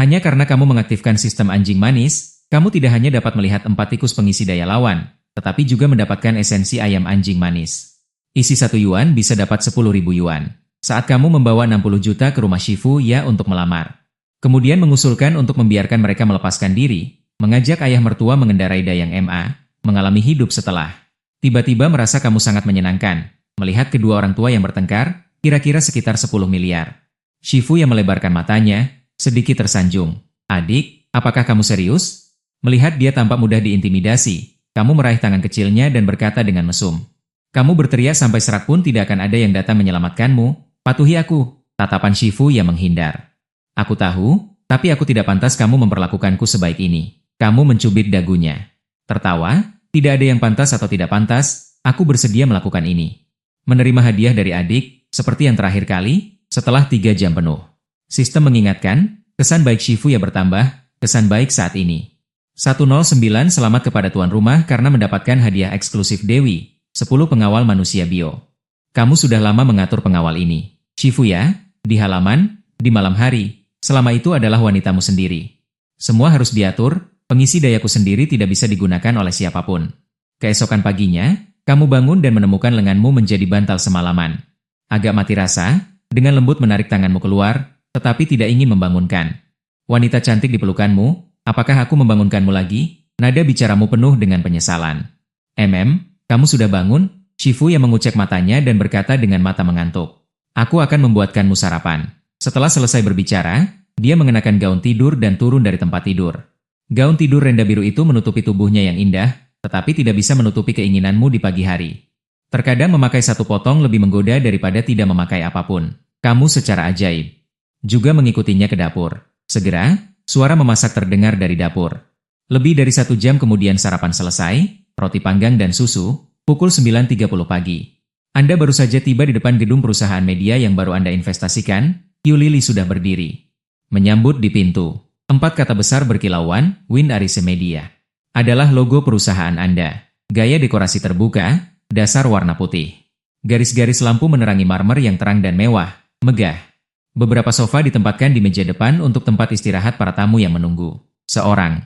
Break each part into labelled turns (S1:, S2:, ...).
S1: Hanya karena kamu mengaktifkan sistem anjing manis, kamu tidak hanya dapat melihat 4 tikus pengisi daya lawan, tetapi juga mendapatkan esensi ayam anjing manis. Isi 1 yuan bisa dapat 10.000 yuan. Saat kamu membawa 60 juta ke rumah Shifu Ya untuk melamar. Kemudian mengusulkan untuk membiarkan mereka melepaskan diri, mengajak ayah mertua mengendarai Dayang MA, mengalami hidup setelah. Tiba-tiba merasa kamu sangat menyenangkan, melihat kedua orang tua yang bertengkar, kira-kira sekitar 10 miliar. Shifu yang melebarkan matanya, sedikit tersanjung. Adik, apakah kamu serius? Melihat dia tampak mudah diintimidasi, kamu meraih tangan kecilnya dan berkata dengan mesum. Kamu berteriak sampai serak pun tidak akan ada yang datang menyelamatkanmu. Patuhi aku. Tatapan Shifu yang menghindar. Aku tahu, tapi aku tidak pantas kamu memperlakukanku sebaik ini. Kamu mencubit dagunya. Tertawa, tidak ada yang pantas atau tidak pantas, aku bersedia melakukan ini. Menerima hadiah dari adik, seperti yang terakhir kali, setelah 3 jam penuh. Sistem mengingatkan, kesan baik Shifu ya bertambah, kesan baik saat ini. 109 selamat kepada tuan rumah karena mendapatkan hadiah eksklusif Dewi, 10 pengawal manusia bio. Kamu sudah lama mengatur pengawal ini. Shifu ya, di halaman, di malam hari, selama itu adalah wanitamu sendiri. Semua harus diatur, pengisi dayaku sendiri tidak bisa digunakan oleh siapapun. Keesokan paginya, kamu bangun dan menemukan lenganmu menjadi bantal semalaman. Agak mati rasa, dengan lembut menarik tanganmu keluar, tetapi tidak ingin membangunkan. Wanita cantik di pelukanmu, apakah aku membangunkanmu lagi? Nada bicaramu penuh dengan penyesalan. Kamu sudah bangun? Shifu yang mengucek matanya dan berkata dengan mata mengantuk. Aku akan membuatkanmu sarapan. Setelah selesai berbicara, dia mengenakan gaun tidur dan turun dari tempat tidur. Gaun tidur renda biru itu menutupi tubuhnya yang indah, tetapi tidak bisa menutupi keinginanmu di pagi hari. Terkadang memakai 1 potong lebih menggoda daripada tidak memakai apapun. Kamu secara ajaib juga mengikutinya ke dapur. Segera, suara memasak terdengar dari dapur. Lebih dari 1 jam kemudian sarapan selesai, roti panggang dan susu, pukul 9.30 pagi. Anda baru saja tiba di depan gedung perusahaan media yang baru Anda investasikan, Qiu Lili sudah berdiri. Menyambut di pintu, 4 kata besar berkilauan, Wind Arise Media. Adalah logo perusahaan Anda. Gaya dekorasi terbuka, dasar warna putih. Garis-garis lampu menerangi marmer yang terang dan mewah, megah. Beberapa sofa ditempatkan di meja depan untuk tempat istirahat para tamu yang menunggu. Seorang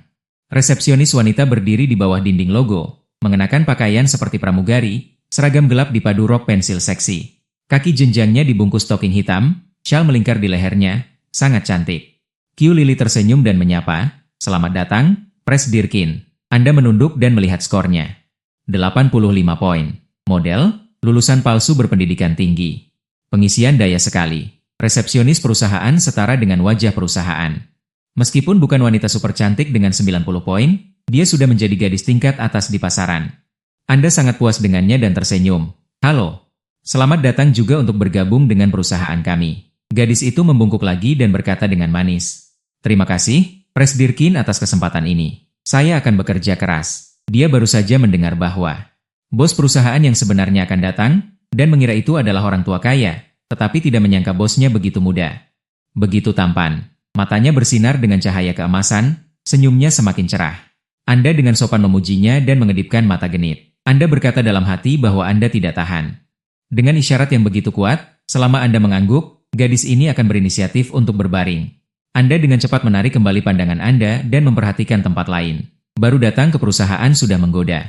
S1: resepsionis wanita berdiri di bawah dinding logo, mengenakan pakaian seperti pramugari, seragam gelap dipadu rok pensil seksi. Kaki jenjangnya dibungkus stocking hitam, syal melingkar di lehernya, sangat cantik. Qiu Lili tersenyum dan menyapa, "Selamat datang, Pres Dirkin." Anda menunduk dan melihat skornya. 85 poin. Model, lulusan palsu berpendidikan tinggi. Pengisian daya sekali. Resepsionis perusahaan setara dengan wajah perusahaan. Meskipun bukan wanita super cantik dengan 90 poin, dia sudah menjadi gadis tingkat atas di pasaran. Anda sangat puas dengannya dan tersenyum. "Halo. Selamat datang juga untuk bergabung dengan perusahaan kami." Gadis itu membungkuk lagi dan berkata dengan manis. "Terima kasih, Pres Dirkin atas kesempatan ini. Saya akan bekerja keras." Dia baru saja mendengar bahwa bos perusahaan yang sebenarnya akan datang, dan mengira itu adalah orang tua kaya, tetapi tidak menyangka bosnya begitu muda. Begitu tampan, matanya bersinar dengan cahaya keemasan, senyumnya semakin cerah. Anda dengan sopan memujinya dan mengedipkan mata genit. Anda berkata dalam hati bahwa Anda tidak tahan. Dengan isyarat yang begitu kuat, selama Anda mengangguk, gadis ini akan berinisiatif untuk berbaring. Anda dengan cepat menarik kembali pandangan Anda dan memperhatikan tempat lain. Baru datang ke perusahaan sudah menggoda.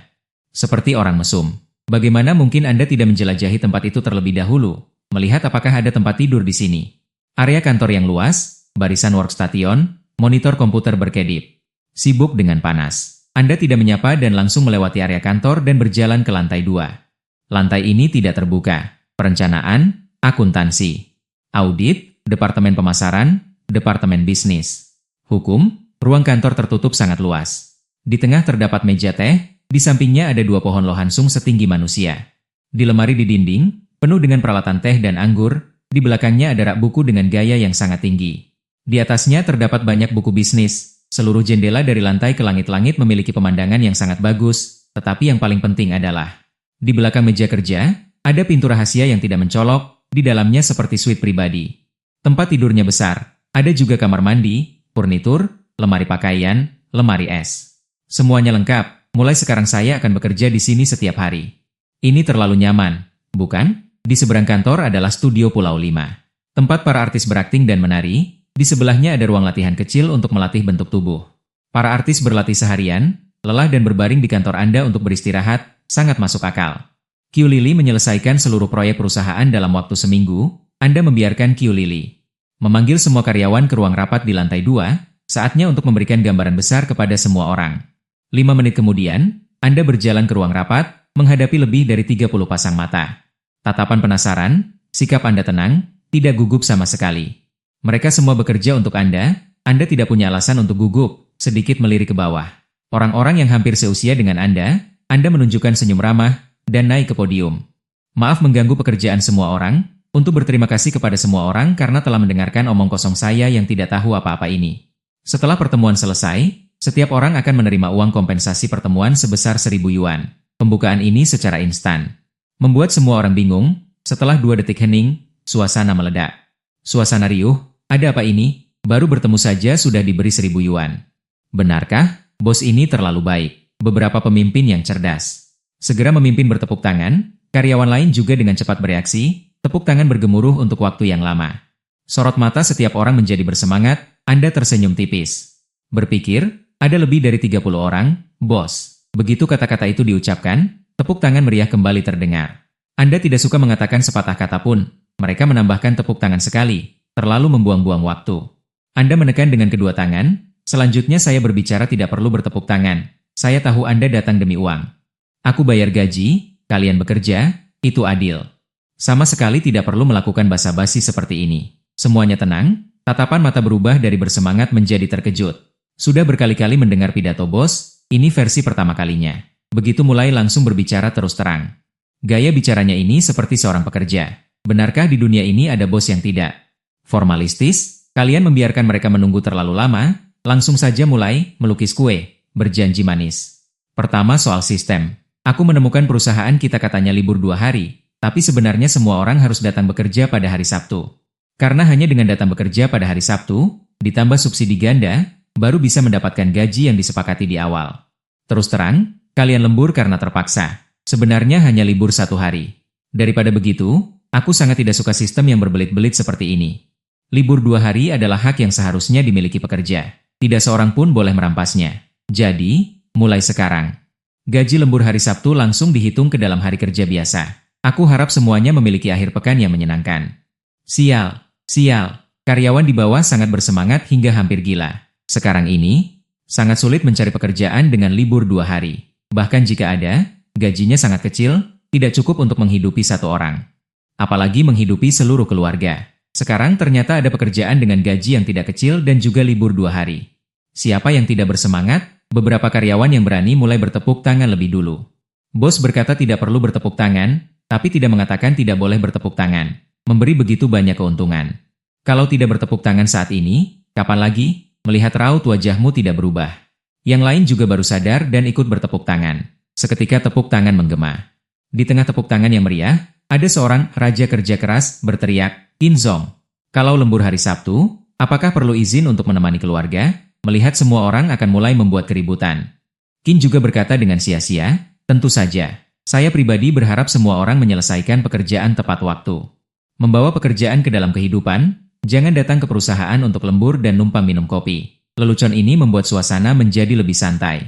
S1: Seperti orang mesum. Bagaimana mungkin Anda tidak menjelajahi tempat itu terlebih dahulu? Melihat apakah ada tempat tidur di sini. Area kantor yang luas, barisan workstation, monitor komputer berkedip. Sibuk dengan panas. Anda tidak menyapa dan langsung melewati area kantor dan berjalan ke lantai 2. Lantai ini tidak terbuka. Perencanaan, akuntansi, audit, departemen pemasaran, departemen bisnis, hukum, ruang kantor tertutup sangat luas. Di tengah terdapat meja teh, di sampingnya ada 2 pohon lohansung setinggi manusia. Di lemari di dinding, penuh dengan peralatan teh dan anggur, di belakangnya ada rak buku dengan gaya yang sangat tinggi. Di atasnya terdapat banyak buku bisnis. Seluruh jendela dari lantai ke langit-langit memiliki pemandangan yang sangat bagus, tetapi yang paling penting adalah di belakang meja kerja, ada pintu rahasia yang tidak mencolok, di dalamnya seperti suite pribadi. Tempat tidurnya besar, ada juga kamar mandi, furnitur, lemari pakaian, lemari es. Semuanya lengkap, mulai sekarang saya akan bekerja di sini setiap hari. Ini terlalu nyaman, bukan? Di seberang kantor adalah studio Pulau 5. Tempat para artis berakting dan menari, Di sebelahnya ada ruang latihan kecil untuk melatih bentuk tubuh. Para artis berlatih seharian, lelah dan berbaring di kantor Anda untuk beristirahat, sangat masuk akal. Q Lily menyelesaikan seluruh proyek perusahaan dalam waktu seminggu, Anda membiarkan Q Lily memanggil semua karyawan ke ruang rapat di lantai 2, saatnya untuk memberikan gambaran besar kepada semua orang. 5 menit kemudian, Anda berjalan ke ruang rapat, menghadapi lebih dari 30 pasang mata. Tatapan penasaran, sikap Anda tenang, tidak gugup sama sekali. Mereka semua bekerja untuk Anda tidak punya alasan untuk gugup, sedikit melirik ke bawah. Orang-orang yang hampir seusia dengan Anda menunjukkan senyum ramah, dan naik ke podium. Maaf mengganggu pekerjaan semua orang, untuk berterima kasih kepada semua orang karena telah mendengarkan omong kosong saya yang tidak tahu apa-apa ini. Setelah pertemuan selesai, setiap orang akan menerima uang kompensasi pertemuan sebesar 1.000 yuan. Pembukaan ini secara instan membuat semua orang bingung. Setelah 2 detik hening, suasana meledak. Suasana riuh. Ada apa ini? Baru bertemu saja sudah diberi 1.000 yuan. Benarkah? Bos ini terlalu baik. Beberapa pemimpin yang cerdas segera memimpin bertepuk tangan, karyawan lain juga dengan cepat bereaksi, tepuk tangan bergemuruh untuk waktu yang lama. Sorot mata setiap orang menjadi bersemangat, Anda tersenyum tipis. Berpikir, ada lebih dari 30 orang, bos. Begitu kata-kata itu diucapkan, tepuk tangan meriah kembali terdengar. Anda tidak suka mengatakan sepatah kata pun, mereka menambahkan tepuk tangan sekali. Terlalu membuang-buang waktu. Anda menekan dengan kedua tangan, selanjutnya saya berbicara tidak perlu bertepuk tangan. Saya tahu Anda datang demi uang. Aku bayar gaji, kalian bekerja, itu adil. Sama sekali tidak perlu melakukan basa-basi seperti ini. Semuanya tenang, tatapan mata berubah dari bersemangat menjadi terkejut. Sudah berkali-kali mendengar pidato bos, ini versi pertama kalinya. Begitu mulai langsung berbicara terus terang. Gaya bicaranya ini seperti seorang pekerja. Benarkah di dunia ini ada bos yang tidak formalistis? Kalian membiarkan mereka menunggu terlalu lama, langsung saja mulai melukis kue, berjanji manis. Pertama soal sistem. Aku menemukan perusahaan kita katanya libur 2 hari, tapi sebenarnya semua orang harus datang bekerja pada hari Sabtu. Karena hanya dengan datang bekerja pada hari Sabtu, ditambah subsidi ganda, baru bisa mendapatkan gaji yang disepakati di awal. Terus terang, kalian lembur karena terpaksa. Sebenarnya hanya libur 1 hari. Daripada begitu, aku sangat tidak suka sistem yang berbelit-belit seperti ini. Libur 2 hari adalah hak yang seharusnya dimiliki pekerja. Tidak seorang pun boleh merampasnya. Jadi, mulai sekarang, gaji lembur hari Sabtu langsung dihitung ke dalam hari kerja biasa. Aku harap semuanya memiliki akhir pekan yang menyenangkan. Sial, sial. Karyawan di bawah sangat bersemangat hingga hampir gila. Sekarang ini, sangat sulit mencari pekerjaan dengan libur 2 hari. Bahkan jika ada, gajinya sangat kecil, tidak cukup untuk menghidupi satu orang. Apalagi menghidupi seluruh keluarga. Sekarang ternyata ada pekerjaan dengan gaji yang tidak kecil dan juga libur 2 hari. Siapa yang tidak bersemangat? Beberapa karyawan yang berani mulai bertepuk tangan lebih dulu. Bos berkata tidak perlu bertepuk tangan, tapi tidak mengatakan tidak boleh bertepuk tangan. Memberi begitu banyak keuntungan. Kalau tidak bertepuk tangan saat ini, kapan lagi? Melihat raut wajahmu tidak berubah. Yang lain juga baru sadar dan ikut bertepuk tangan. Seketika tepuk tangan menggema. Di tengah tepuk tangan yang meriah, ada seorang raja kerja keras berteriak, Qin Zong. Kalau lembur hari Sabtu, apakah perlu izin untuk menemani keluarga? Melihat semua orang akan mulai membuat keributan. Qin juga berkata dengan sia-sia, tentu saja. Saya pribadi berharap semua orang menyelesaikan pekerjaan tepat waktu. Membawa pekerjaan ke dalam kehidupan, jangan datang ke perusahaan untuk lembur dan numpang minum kopi. Lelucon ini membuat suasana menjadi lebih santai.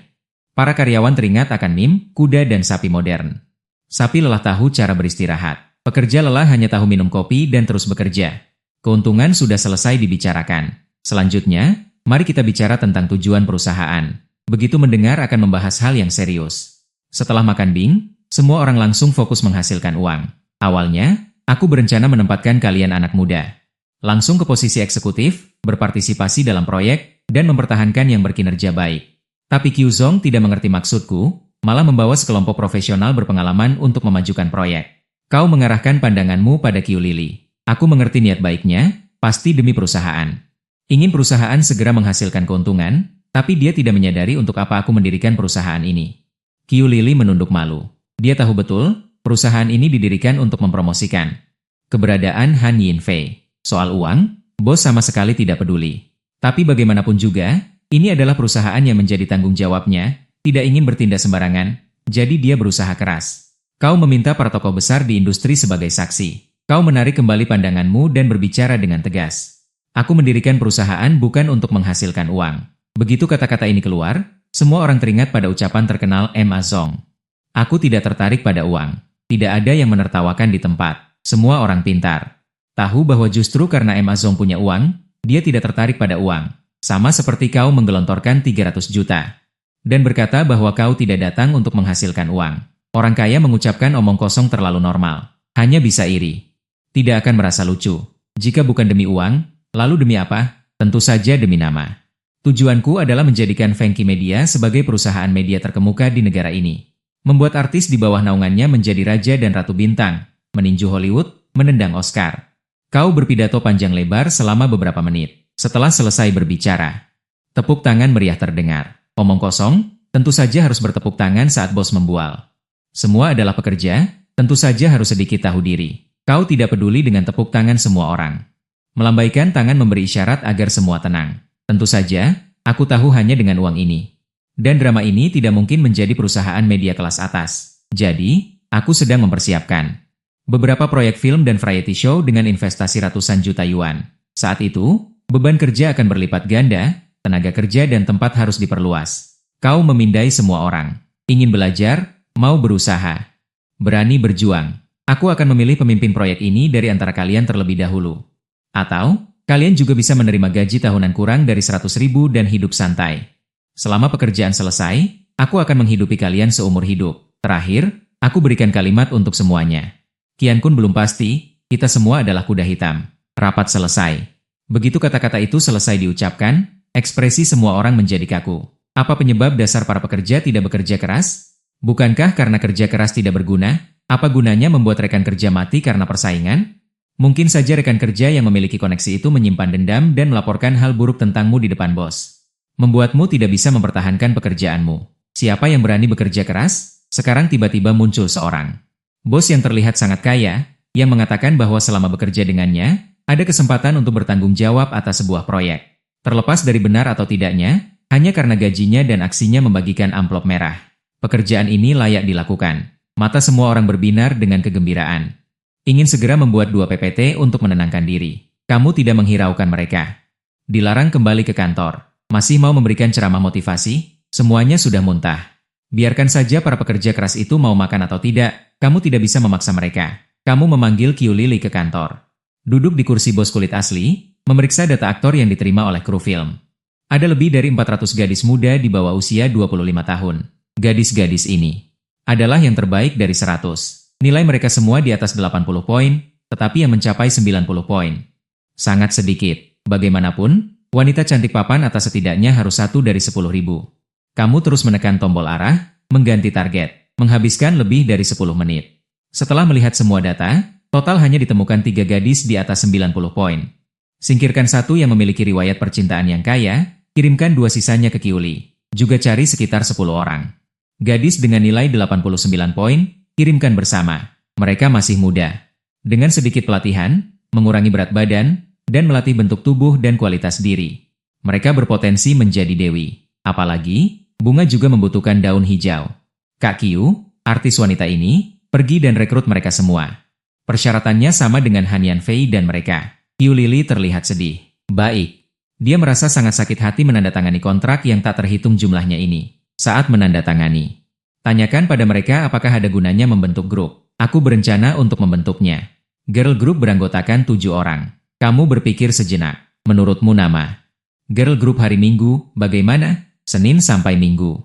S1: Para karyawan teringat akan meme, kuda dan sapi modern. Sapi lelah tahu cara beristirahat. Pekerja lelah hanya tahu minum kopi dan terus bekerja. Keuntungan sudah selesai dibicarakan. Selanjutnya, mari kita bicara tentang tujuan perusahaan. Begitu mendengar akan membahas hal yang serius. Setelah makan bing, semua orang langsung fokus menghasilkan uang. Awalnya, aku berencana menempatkan kalian anak muda. Langsung ke posisi eksekutif, berpartisipasi dalam proyek, dan mempertahankan yang berkinerja baik. Tapi Q Zong tidak mengerti maksudku, malah membawa sekelompok profesional berpengalaman untuk memajukan proyek. Kau mengarahkan pandanganmu pada Q Lily. Aku mengerti niat baiknya, pasti demi perusahaan. Ingin perusahaan segera menghasilkan keuntungan, tapi dia tidak menyadari untuk apa aku mendirikan perusahaan ini. Q Lily menunduk malu. Dia tahu betul, perusahaan ini didirikan untuk mempromosikan keberadaan Han Yinfei. Soal uang, bos sama sekali tidak peduli. Tapi bagaimanapun juga, ini adalah perusahaan yang menjadi tanggung jawabnya, tidak ingin bertindak sembarangan, jadi dia berusaha keras. Kau meminta para tokoh besar di industri sebagai saksi. Kau menarik kembali pandanganmu dan berbicara dengan tegas. Aku mendirikan perusahaan bukan untuk menghasilkan uang. Begitu kata-kata ini keluar, semua orang teringat pada ucapan terkenal Emma Zhong. Aku tidak tertarik pada uang. Tidak ada yang menertawakan di tempat. Semua orang pintar tahu bahwa justru karena Emma Zhong punya uang, dia tidak tertarik pada uang. Sama seperti kau menggelontorkan 300 juta. Dan berkata bahwa kau tidak datang untuk menghasilkan uang. Orang kaya mengucapkan omong kosong terlalu normal. Hanya bisa iri. Tidak akan merasa lucu. Jika bukan demi uang, lalu demi apa? Tentu saja demi nama. Tujuanku adalah menjadikan Vanki Media sebagai perusahaan media terkemuka di negara ini. Membuat artis di bawah naungannya menjadi raja dan ratu bintang, meninju Hollywood, menendang Oscar. Kau berpidato panjang lebar selama beberapa menit. Setelah selesai berbicara, tepuk tangan meriah terdengar. Omong kosong, tentu saja harus bertepuk tangan saat bos membual. Semua adalah pekerja, tentu saja harus sedikit tahu diri. Kau tidak peduli dengan tepuk tangan semua orang. Melambaikan tangan memberi isyarat agar semua tenang. Tentu saja, aku tahu hanya dengan uang ini. Dan drama ini tidak mungkin menjadi perusahaan media kelas atas. Jadi, aku sedang mempersiapkan beberapa proyek film dan variety show dengan investasi ratusan juta yuan. Saat itu, beban kerja akan berlipat ganda, tenaga kerja dan tempat harus diperluas. Kau memindai semua orang. Ingin belajar, mau berusaha. Berani berjuang. Aku akan memilih pemimpin proyek ini dari antara kalian terlebih dahulu. Atau, kalian juga bisa menerima gaji tahunan kurang dari 100.000 dan hidup santai. Selama pekerjaan selesai, aku akan menghidupi kalian seumur hidup. Terakhir, aku berikan kalimat untuk semuanya. Kian Kun belum pasti, kita semua adalah kuda hitam. Rapat selesai. Begitu kata-kata itu selesai diucapkan, ekspresi semua orang menjadi kaku. Apa penyebab dasar para pekerja tidak bekerja keras? Bukankah karena kerja keras tidak berguna? Apa gunanya membuat rekan kerja mati karena persaingan? Mungkin saja rekan kerja yang memiliki koneksi itu menyimpan dendam dan melaporkan hal buruk tentangmu di depan bos. Membuatmu tidak bisa mempertahankan pekerjaanmu. Siapa yang berani bekerja keras? Sekarang tiba-tiba muncul seorang bos yang terlihat sangat kaya, yang mengatakan bahwa selama bekerja dengannya, ada kesempatan untuk bertanggung jawab atas sebuah proyek. Terlepas dari benar atau tidaknya, hanya karena gajinya dan aksinya membagikan amplop merah. Pekerjaan ini layak dilakukan. Mata semua orang berbinar dengan kegembiraan. Ingin segera membuat 2 PPT untuk menenangkan diri. Kamu tidak menghiraukan mereka. Dilarang kembali ke kantor. Masih mau memberikan ceramah motivasi? Semuanya sudah muntah. Biarkan saja para pekerja keras itu mau makan atau tidak, kamu tidak bisa memaksa mereka. Kamu memanggil Qiu Lili ke kantor. Duduk di kursi bos kulit asli, memeriksa data aktor yang diterima oleh kru film. Ada lebih dari 400 gadis muda di bawah usia 25 tahun. Gadis-gadis ini adalah yang terbaik dari 100. Nilai mereka semua di atas 80 poin, tetapi yang mencapai 90 poin. Sangat sedikit. Bagaimanapun, wanita cantik papan atas setidaknya harus 1 dari 10.000. Kamu terus menekan tombol arah, mengganti target, menghabiskan lebih dari 10 menit. Setelah melihat semua data, total hanya ditemukan 3 gadis di atas 90 poin. Singkirkan 1 yang memiliki riwayat percintaan yang kaya, kirimkan 2 sisanya ke Qiuli. Juga cari sekitar 10 orang. Gadis dengan nilai 89 poin, kirimkan bersama. Mereka masih muda. Dengan sedikit pelatihan, mengurangi berat badan, dan melatih bentuk tubuh dan kualitas diri. Mereka berpotensi menjadi dewi. Apalagi, bunga juga membutuhkan daun hijau. Kak Qiu, artis wanita ini, pergi dan rekrut mereka semua. Persyaratannya sama dengan Han Yanfei dan mereka. Qiu Lili terlihat sedih. Baik. Dia merasa sangat sakit hati menandatangani kontrak yang tak terhitung jumlahnya ini. Saat menandatangani, tanyakan pada mereka apakah ada gunanya membentuk grup. Aku berencana untuk membentuknya. Girl group beranggotakan 7 orang. Kamu berpikir sejenak. Menurutmu nama girl group hari Minggu, bagaimana? Senin sampai Minggu.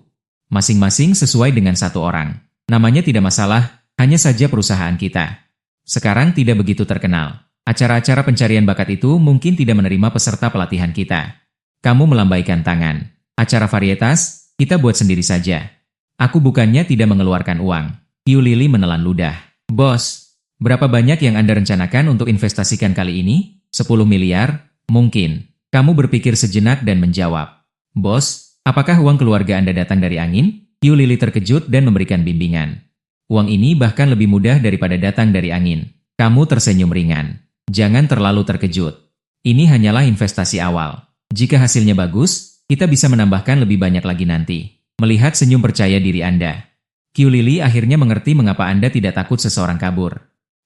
S1: Masing-masing sesuai dengan 1 orang. Namanya tidak masalah, hanya saja perusahaan kita sekarang tidak begitu terkenal. Acara-acara pencarian bakat itu mungkin tidak menerima peserta pelatihan kita. Kamu melambaikan tangan. Acara varietas, kita buat sendiri saja. Aku bukannya tidak mengeluarkan uang. Qiu Lili menelan ludah. Bos, berapa banyak yang Anda rencanakan untuk investasikan kali ini? 10 miliar? Mungkin. Kamu berpikir sejenak dan menjawab. Bos, apakah uang keluarga Anda datang dari angin? Qiu Lili terkejut dan memberikan bimbingan. Uang ini bahkan lebih mudah daripada datang dari angin. Kamu tersenyum ringan. Jangan terlalu terkejut. Ini hanyalah investasi awal. Jika hasilnya bagus, kita bisa menambahkan lebih banyak lagi nanti. Melihat senyum percaya diri Anda, Qiu Lili akhirnya mengerti mengapa Anda tidak takut seseorang kabur.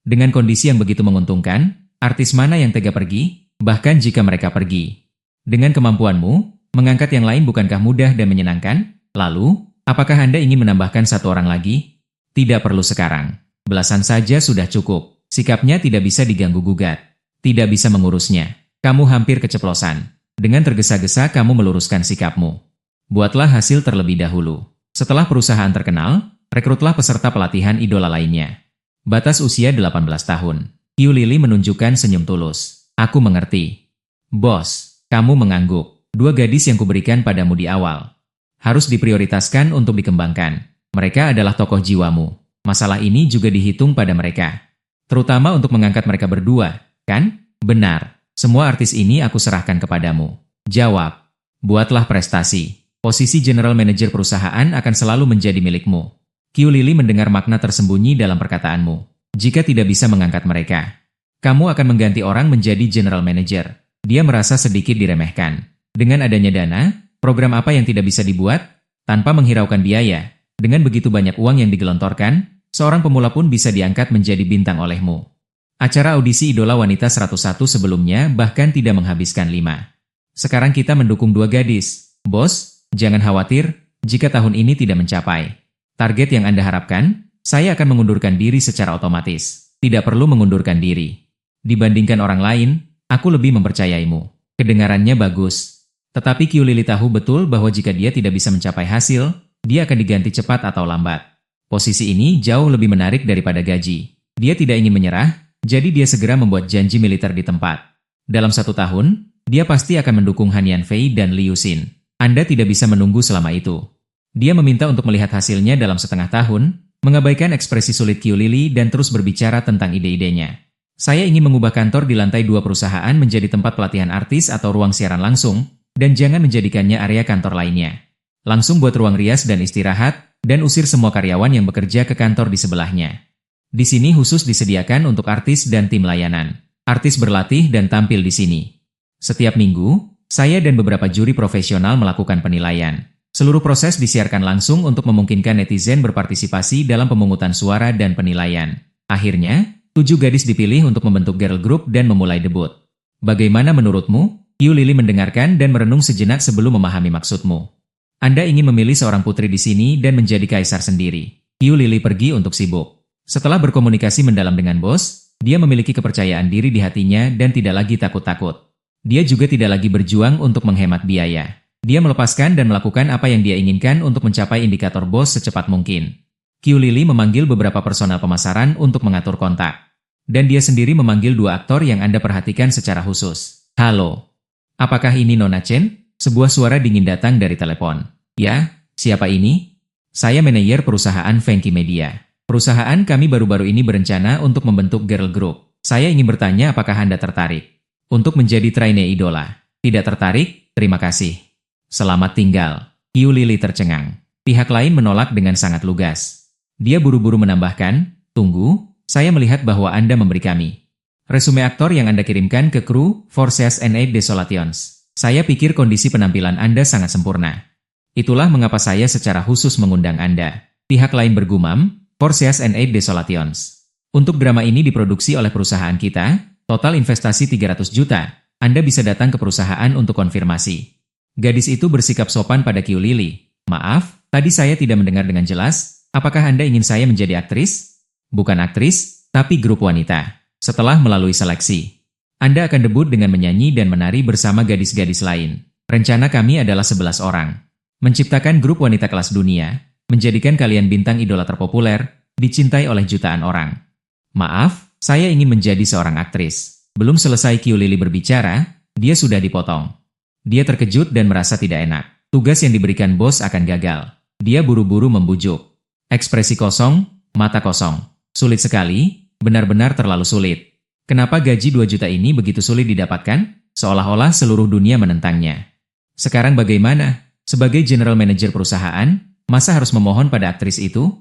S1: Dengan kondisi yang begitu menguntungkan, artis mana yang tega pergi? bahkan jika mereka pergi. Dengan kemampuanmu, mengangkat yang lain bukankah mudah dan menyenangkan? Lalu, apakah Anda ingin menambahkan satu orang lagi? Tidak perlu sekarang. Belasan saja sudah cukup. Sikapnya tidak bisa diganggu-gugat. Tidak bisa mengurusnya. Kamu hampir keceplosan. Dengan tergesa-gesa kamu meluruskan sikapmu. Buatlah hasil terlebih dahulu. Setelah perusahaan terkenal, rekrutlah peserta pelatihan idola lainnya. Batas usia 18 tahun. Qiu Lili menunjukkan senyum tulus. Aku mengerti. Bos, kamu mengangguk. 2 gadis yang kuberikan padamu di awal harus diprioritaskan untuk dikembangkan. Mereka adalah tokoh jiwamu. Masalah ini juga dihitung pada mereka. Terutama untuk mengangkat mereka berdua, kan? Benar. Semua artis ini aku serahkan kepadamu. Jawab. Buatlah prestasi. Posisi General Manager perusahaan akan selalu menjadi milikmu. Qiu Lili mendengar makna tersembunyi dalam perkataanmu. Jika tidak bisa mengangkat mereka, kamu akan mengganti orang menjadi General Manager. Dia merasa sedikit diremehkan. Dengan adanya dana, program apa yang tidak bisa dibuat? Tanpa menghiraukan biaya, dengan begitu banyak uang yang digelontorkan, seorang pemula pun bisa diangkat menjadi bintang olehmu. Acara audisi idola wanita 101 sebelumnya bahkan tidak menghabiskan 5. Sekarang kita mendukung 2 gadis. Bos, jangan khawatir jika tahun ini tidak mencapai target yang Anda harapkan, saya akan mengundurkan diri secara otomatis. Tidak perlu mengundurkan diri. Dibandingkan orang lain, aku lebih mempercayaimu. Kedengarannya bagus. Tetapi Qiu Lili tahu betul bahwa jika dia tidak bisa mencapai hasil, dia akan diganti cepat atau lambat. Posisi ini jauh lebih menarik daripada gaji. Dia tidak ingin menyerah, jadi dia segera membuat janji militer di tempat. Dalam 1 tahun, dia pasti akan mendukung Han Yanfei dan Liu Xin. Anda tidak bisa menunggu selama itu. Dia meminta untuk melihat hasilnya dalam setengah tahun, mengabaikan ekspresi sulit Qiu Lili dan terus berbicara tentang ide-idenya. Saya ingin mengubah kantor di lantai 2 perusahaan menjadi tempat pelatihan artis atau ruang siaran langsung, dan jangan menjadikannya area kantor lainnya. Langsung buat ruang rias dan istirahat, dan usir semua karyawan yang bekerja ke kantor di sebelahnya. Di sini khusus disediakan untuk artis dan tim layanan. Artis berlatih dan tampil di sini. Setiap minggu, saya dan beberapa juri profesional melakukan penilaian. Seluruh proses disiarkan langsung untuk memungkinkan netizen berpartisipasi dalam pemungutan suara dan penilaian. Akhirnya, 7 gadis dipilih untuk membentuk girl group dan memulai debut. Bagaimana menurutmu? Qiu Lili mendengarkan dan merenung sejenak sebelum memahami maksudmu. Anda ingin memilih seorang putri di sini dan menjadi kaisar sendiri. Qiu Lili pergi untuk sibuk. Setelah berkomunikasi mendalam dengan bos, dia memiliki kepercayaan diri di hatinya dan tidak lagi takut-takut. Dia juga tidak lagi berjuang untuk menghemat biaya. Dia melepaskan dan melakukan apa yang dia inginkan untuk mencapai indikator bos secepat mungkin. Qiu Lili memanggil beberapa personal pemasaran untuk mengatur kontak. Dan dia sendiri memanggil 2 aktor yang Anda perhatikan secara khusus. Halo. Apakah ini Nona Chen? Sebuah suara dingin datang dari telepon. Ya, siapa ini? Saya manajer perusahaan Fengki Media. Perusahaan kami baru-baru ini berencana untuk membentuk girl group. Saya ingin bertanya apakah Anda tertarik untuk menjadi trainee idola. Tidak tertarik? Terima kasih. Selamat tinggal. Qiu Lili tercengang. Pihak lain menolak dengan sangat lugas. Dia buru-buru menambahkan, tunggu, saya melihat bahwa Anda memberi kami resume aktor yang Anda kirimkan ke kru Forces and Aid Desolations. Saya pikir kondisi penampilan Anda sangat sempurna. Itulah mengapa saya secara khusus mengundang Anda. Pihak lain bergumam, Forces and Aid Desolations. Untuk drama ini diproduksi oleh perusahaan kita, total investasi 300 juta. Anda bisa datang ke perusahaan untuk konfirmasi. Gadis itu bersikap sopan pada Qiu Lili. Maaf, tadi saya tidak mendengar dengan jelas. Apakah Anda ingin saya menjadi aktris? Bukan aktris, tapi grup wanita. Setelah melalui seleksi, Anda akan debut dengan menyanyi dan menari bersama gadis-gadis lain. Rencana kami adalah 11 orang. Menciptakan grup wanita kelas dunia, menjadikan kalian bintang idola terpopuler, dicintai oleh jutaan orang. Maaf, saya ingin menjadi seorang aktris. Belum selesai Qiu Lili berbicara, dia sudah dipotong. Dia terkejut dan merasa tidak enak. Tugas yang diberikan bos akan gagal. Dia buru-buru membujuk. Ekspresi kosong, mata kosong. Sulit sekali. Benar-benar terlalu sulit. Kenapa gaji 2 juta ini begitu sulit didapatkan? Seolah-olah seluruh dunia menentangnya. Sekarang bagaimana? Sebagai general manager perusahaan, masa harus memohon pada aktris itu?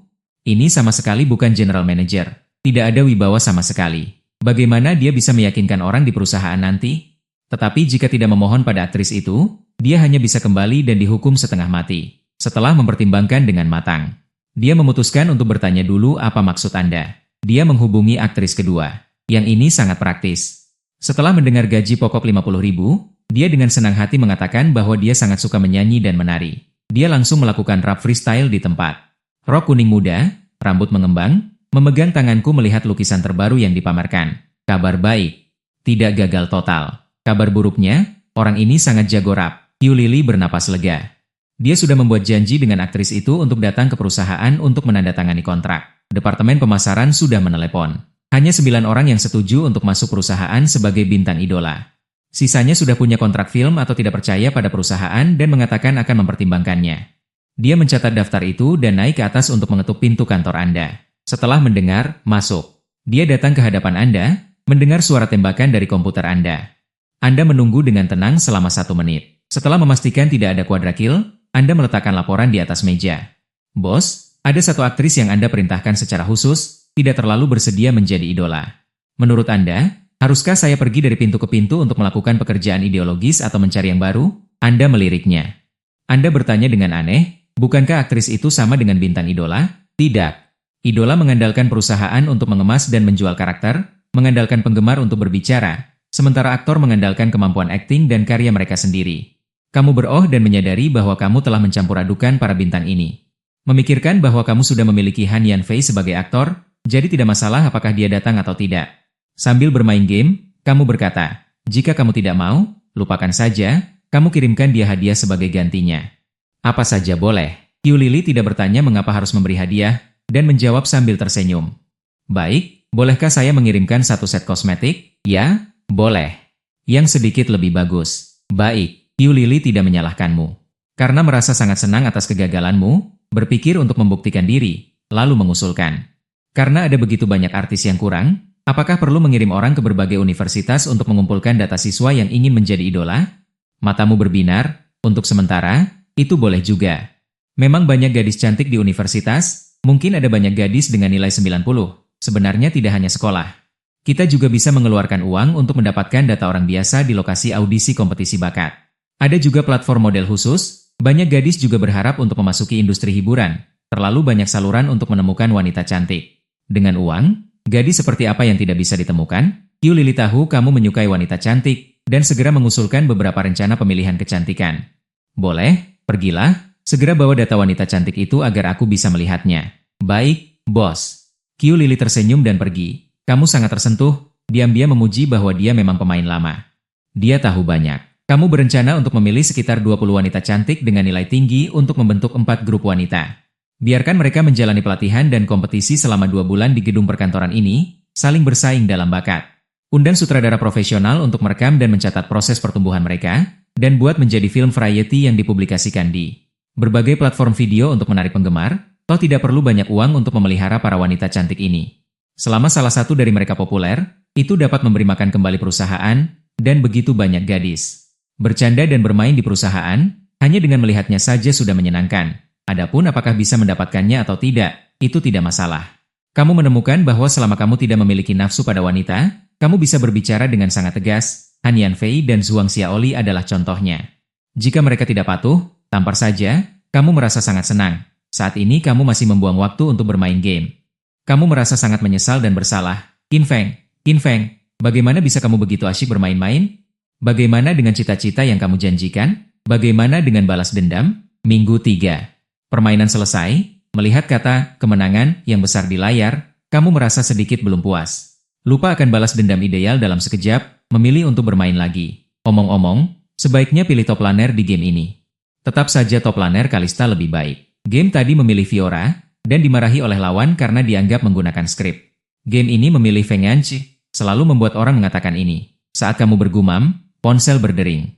S1: Ini sama sekali bukan general manager. Tidak ada wibawa sama sekali. Bagaimana dia bisa meyakinkan orang di perusahaan nanti? Tetapi jika tidak memohon pada aktris itu, dia hanya bisa kembali dan dihukum setengah mati. Setelah mempertimbangkan dengan matang, dia memutuskan untuk bertanya dulu apa maksud Anda. Dia menghubungi aktris kedua. Yang ini sangat praktis. Setelah mendengar gaji pokok 50.000, dia dengan senang hati mengatakan bahwa dia sangat suka menyanyi dan menari. Dia langsung melakukan rap freestyle di tempat. Rok kuning muda, rambut mengembang, memegang tanganku melihat lukisan terbaru yang dipamerkan. Kabar baik, tidak gagal total. Kabar buruknya, orang ini sangat jago rap. Qiu Lili bernapas lega. Dia sudah membuat janji dengan aktris itu untuk datang ke perusahaan untuk menandatangani kontrak. Departemen pemasaran sudah menelepon. Hanya 9 orang yang setuju untuk masuk perusahaan sebagai bintang idola. Sisanya sudah punya kontrak film atau tidak percaya pada perusahaan dan mengatakan akan mempertimbangkannya. Dia mencatat daftar itu dan naik ke atas untuk mengetuk pintu kantor Anda. Setelah mendengar, masuk. Dia datang ke hadapan Anda, mendengar suara tembakan dari komputer Anda. Anda menunggu dengan tenang selama 1 menit. Setelah memastikan tidak ada quadra-kill, Anda meletakkan laporan di atas meja. Bos, ada satu aktris yang Anda perintahkan secara khusus, tidak terlalu bersedia menjadi idola. Menurut Anda, haruskah saya pergi dari pintu ke pintu untuk melakukan pekerjaan ideologis atau mencari yang baru? Anda meliriknya. Anda bertanya dengan aneh, bukankah aktris itu sama dengan bintang idola? Tidak. Idola mengandalkan perusahaan untuk mengemas dan menjual karakter, mengandalkan penggemar untuk berbicara, sementara aktor mengandalkan kemampuan akting dan karya mereka sendiri. Kamu beroh dan menyadari bahwa kamu telah mencampur adukan para bintang ini. Memikirkan bahwa kamu sudah memiliki Han Yanfei sebagai aktor, jadi tidak masalah apakah dia datang atau tidak. Sambil bermain game, kamu berkata, jika kamu tidak mau, lupakan saja, kamu kirimkan dia hadiah sebagai gantinya. Apa saja boleh. Qiu Lili tidak bertanya mengapa harus memberi hadiah, dan menjawab sambil tersenyum. Baik, bolehkah saya mengirimkan 1 set kosmetik? Ya, boleh. Yang sedikit lebih bagus. Baik, Qiu Lili tidak menyalahkanmu. Karena merasa sangat senang atas kegagalanmu, berpikir untuk membuktikan diri, lalu mengusulkan. Karena ada begitu banyak artis yang kurang, apakah perlu mengirim orang ke berbagai universitas untuk mengumpulkan data siswa yang ingin menjadi idola? Matamu berbinar, untuk sementara, itu boleh juga. Memang banyak gadis cantik di universitas, mungkin ada banyak gadis dengan nilai 90, sebenarnya tidak hanya sekolah. Kita juga bisa mengeluarkan uang untuk mendapatkan data orang biasa di lokasi audisi kompetisi bakat. Ada juga platform model khusus, banyak gadis juga berharap untuk memasuki industri hiburan, terlalu banyak saluran untuk menemukan wanita cantik. Dengan uang, gadis seperti apa yang tidak bisa ditemukan? Qiu Lili tahu kamu menyukai wanita cantik, dan segera mengusulkan beberapa rencana pemilihan kecantikan. Boleh, pergilah, segera bawa data wanita cantik itu agar aku bisa melihatnya. Baik, bos. Qiu Lili tersenyum dan pergi. Kamu sangat tersentuh, diam-diam memuji bahwa dia memang pemain lama. Dia tahu banyak. Kamu berencana untuk memilih sekitar 20 wanita cantik dengan nilai tinggi untuk membentuk 4 grup wanita. Biarkan mereka menjalani pelatihan dan kompetisi selama 2 bulan di gedung perkantoran ini, saling bersaing dalam bakat. Undang sutradara profesional untuk merekam dan mencatat proses pertumbuhan mereka, dan buat menjadi film variety yang dipublikasikan di berbagai platform video untuk menarik penggemar, toh tidak perlu banyak uang untuk memelihara para wanita cantik ini. Selama salah satu dari mereka populer, itu dapat memberi makan kembali perusahaan, dan begitu banyak gadis. Bercanda dan bermain di perusahaan, hanya dengan melihatnya saja sudah menyenangkan. Adapun apakah bisa mendapatkannya atau tidak, itu tidak masalah. Kamu menemukan bahwa selama kamu tidak memiliki nafsu pada wanita, kamu bisa berbicara dengan sangat tegas. Han Yanfei dan Zhuang Xiaoli adalah contohnya. Jika mereka tidak patuh, tampar saja, kamu merasa sangat senang. Saat ini kamu masih membuang waktu untuk bermain game. Kamu merasa sangat menyesal dan bersalah. Qin Feng, bagaimana bisa kamu begitu asyik bermain-main? Bagaimana dengan cita-cita yang kamu janjikan? Bagaimana dengan balas dendam? Minggu 3. Permainan selesai, melihat kata kemenangan yang besar di layar, kamu merasa sedikit belum puas. Lupa akan balas dendam ideal dalam sekejap, memilih untuk bermain lagi. Omong-omong, sebaiknya pilih top laner di game ini. Tetap saja top laner Kalista lebih baik. Game tadi memilih Fiora, dan dimarahi oleh lawan karena dianggap menggunakan skrip. Game ini memilih Feng Yanqi, selalu membuat orang mengatakan ini. Saat kamu bergumam, ponsel berdering.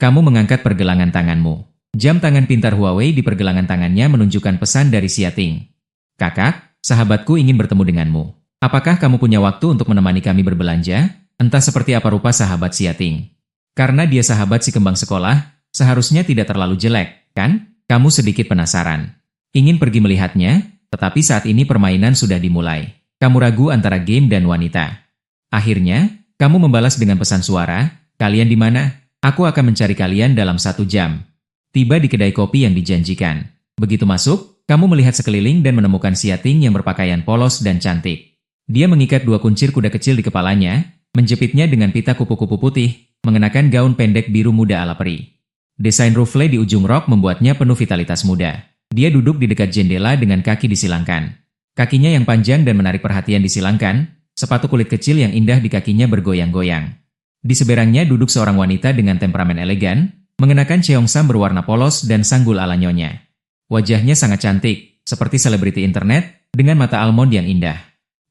S1: Kamu mengangkat pergelangan tanganmu. Jam tangan pintar Huawei di pergelangan tangannya menunjukkan pesan dari Xiating. Kakak, sahabatku ingin bertemu denganmu. Apakah kamu punya waktu untuk menemani kami berbelanja? Entah seperti apa rupa sahabat Xiating. Karena dia sahabat si kembang sekolah, seharusnya tidak terlalu jelek, kan? Kamu sedikit penasaran. Ingin pergi melihatnya, tetapi saat ini permainan sudah dimulai. Kamu ragu antara game dan wanita. Akhirnya, kamu membalas dengan pesan suara, kalian di mana? Aku akan mencari kalian dalam 1 jam. Tiba di kedai kopi yang dijanjikan. Begitu masuk, kamu melihat sekeliling dan menemukan Xiating yang berpakaian polos dan cantik. Dia mengikat 2 kuncir kuda kecil di kepalanya, menjepitnya dengan pita kupu-kupu putih, mengenakan gaun pendek biru muda ala peri. Desain ruffle di ujung rok membuatnya penuh vitalitas muda. Dia duduk di dekat jendela dengan kaki disilangkan. Kakinya yang panjang dan menarik perhatian disilangkan, sepatu kulit kecil yang indah di kakinya bergoyang-goyang. Di seberangnya duduk seorang wanita dengan temperamen elegan, mengenakan cheongsam berwarna polos dan sanggul ala nyonya. Wajahnya sangat cantik, seperti selebriti internet, dengan mata almond yang indah.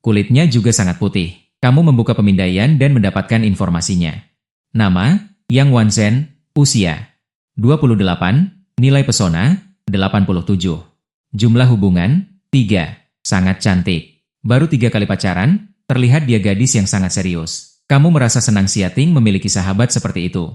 S1: Kulitnya juga sangat putih. Kamu membuka pemindaian dan mendapatkan informasinya. Nama, Yang Wanzhen, usia 28, nilai pesona, 87. Jumlah hubungan, 3, sangat cantik. Baru 3 kali pacaran, terlihat dia gadis yang sangat serius. Kamu merasa senang Xiating memiliki sahabat seperti itu.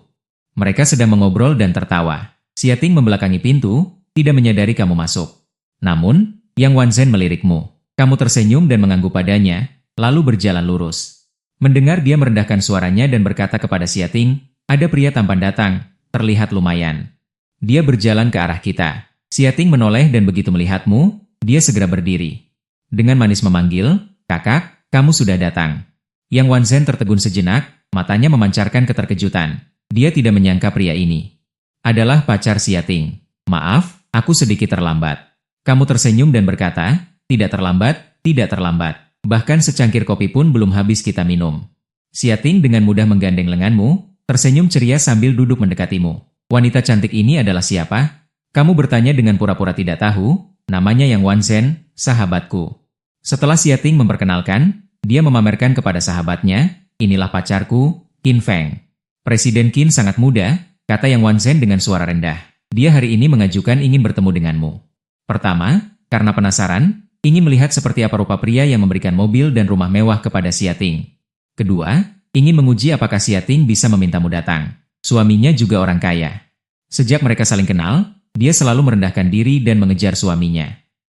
S1: Mereka sedang mengobrol dan tertawa. Xiating membelakangi pintu, tidak menyadari kamu masuk. Namun, Yang Wanzhen melirikmu. Kamu tersenyum dan mengangguk padanya, lalu berjalan lurus. Mendengar dia merendahkan suaranya dan berkata kepada Xiating, ada pria tampan datang, terlihat lumayan. Dia berjalan ke arah kita. Xiating menoleh dan begitu melihatmu, dia segera berdiri. Dengan manis memanggil, kakak, kamu sudah datang. Yang Wanzhen tertegun sejenak, matanya memancarkan keterkejutan. Dia tidak menyangka pria ini adalah pacar Xiating. Maaf, aku sedikit terlambat. Kamu tersenyum dan berkata, tidak terlambat, tidak terlambat. Bahkan secangkir kopi pun belum habis kita minum. Xiating dengan mudah menggandeng lenganmu, tersenyum ceria sambil duduk mendekatimu. Wanita cantik ini adalah siapa? Kamu bertanya dengan pura-pura tidak tahu, namanya Yang Wanzhen, sahabatku. Setelah Xiating memperkenalkan, dia memamerkan kepada sahabatnya, inilah pacarku, Qin Feng. Presiden Qin sangat muda, kata Yang Wanzhen dengan suara rendah. Dia hari ini mengajukan ingin bertemu denganmu. Pertama, karena penasaran, ingin melihat seperti apa rupa pria yang memberikan mobil dan rumah mewah kepada Xiating. Kedua, ingin menguji apakah Xiating bisa memintamu datang. Suaminya juga orang kaya. Sejak mereka saling kenal, dia selalu merendahkan diri dan mengejar suaminya.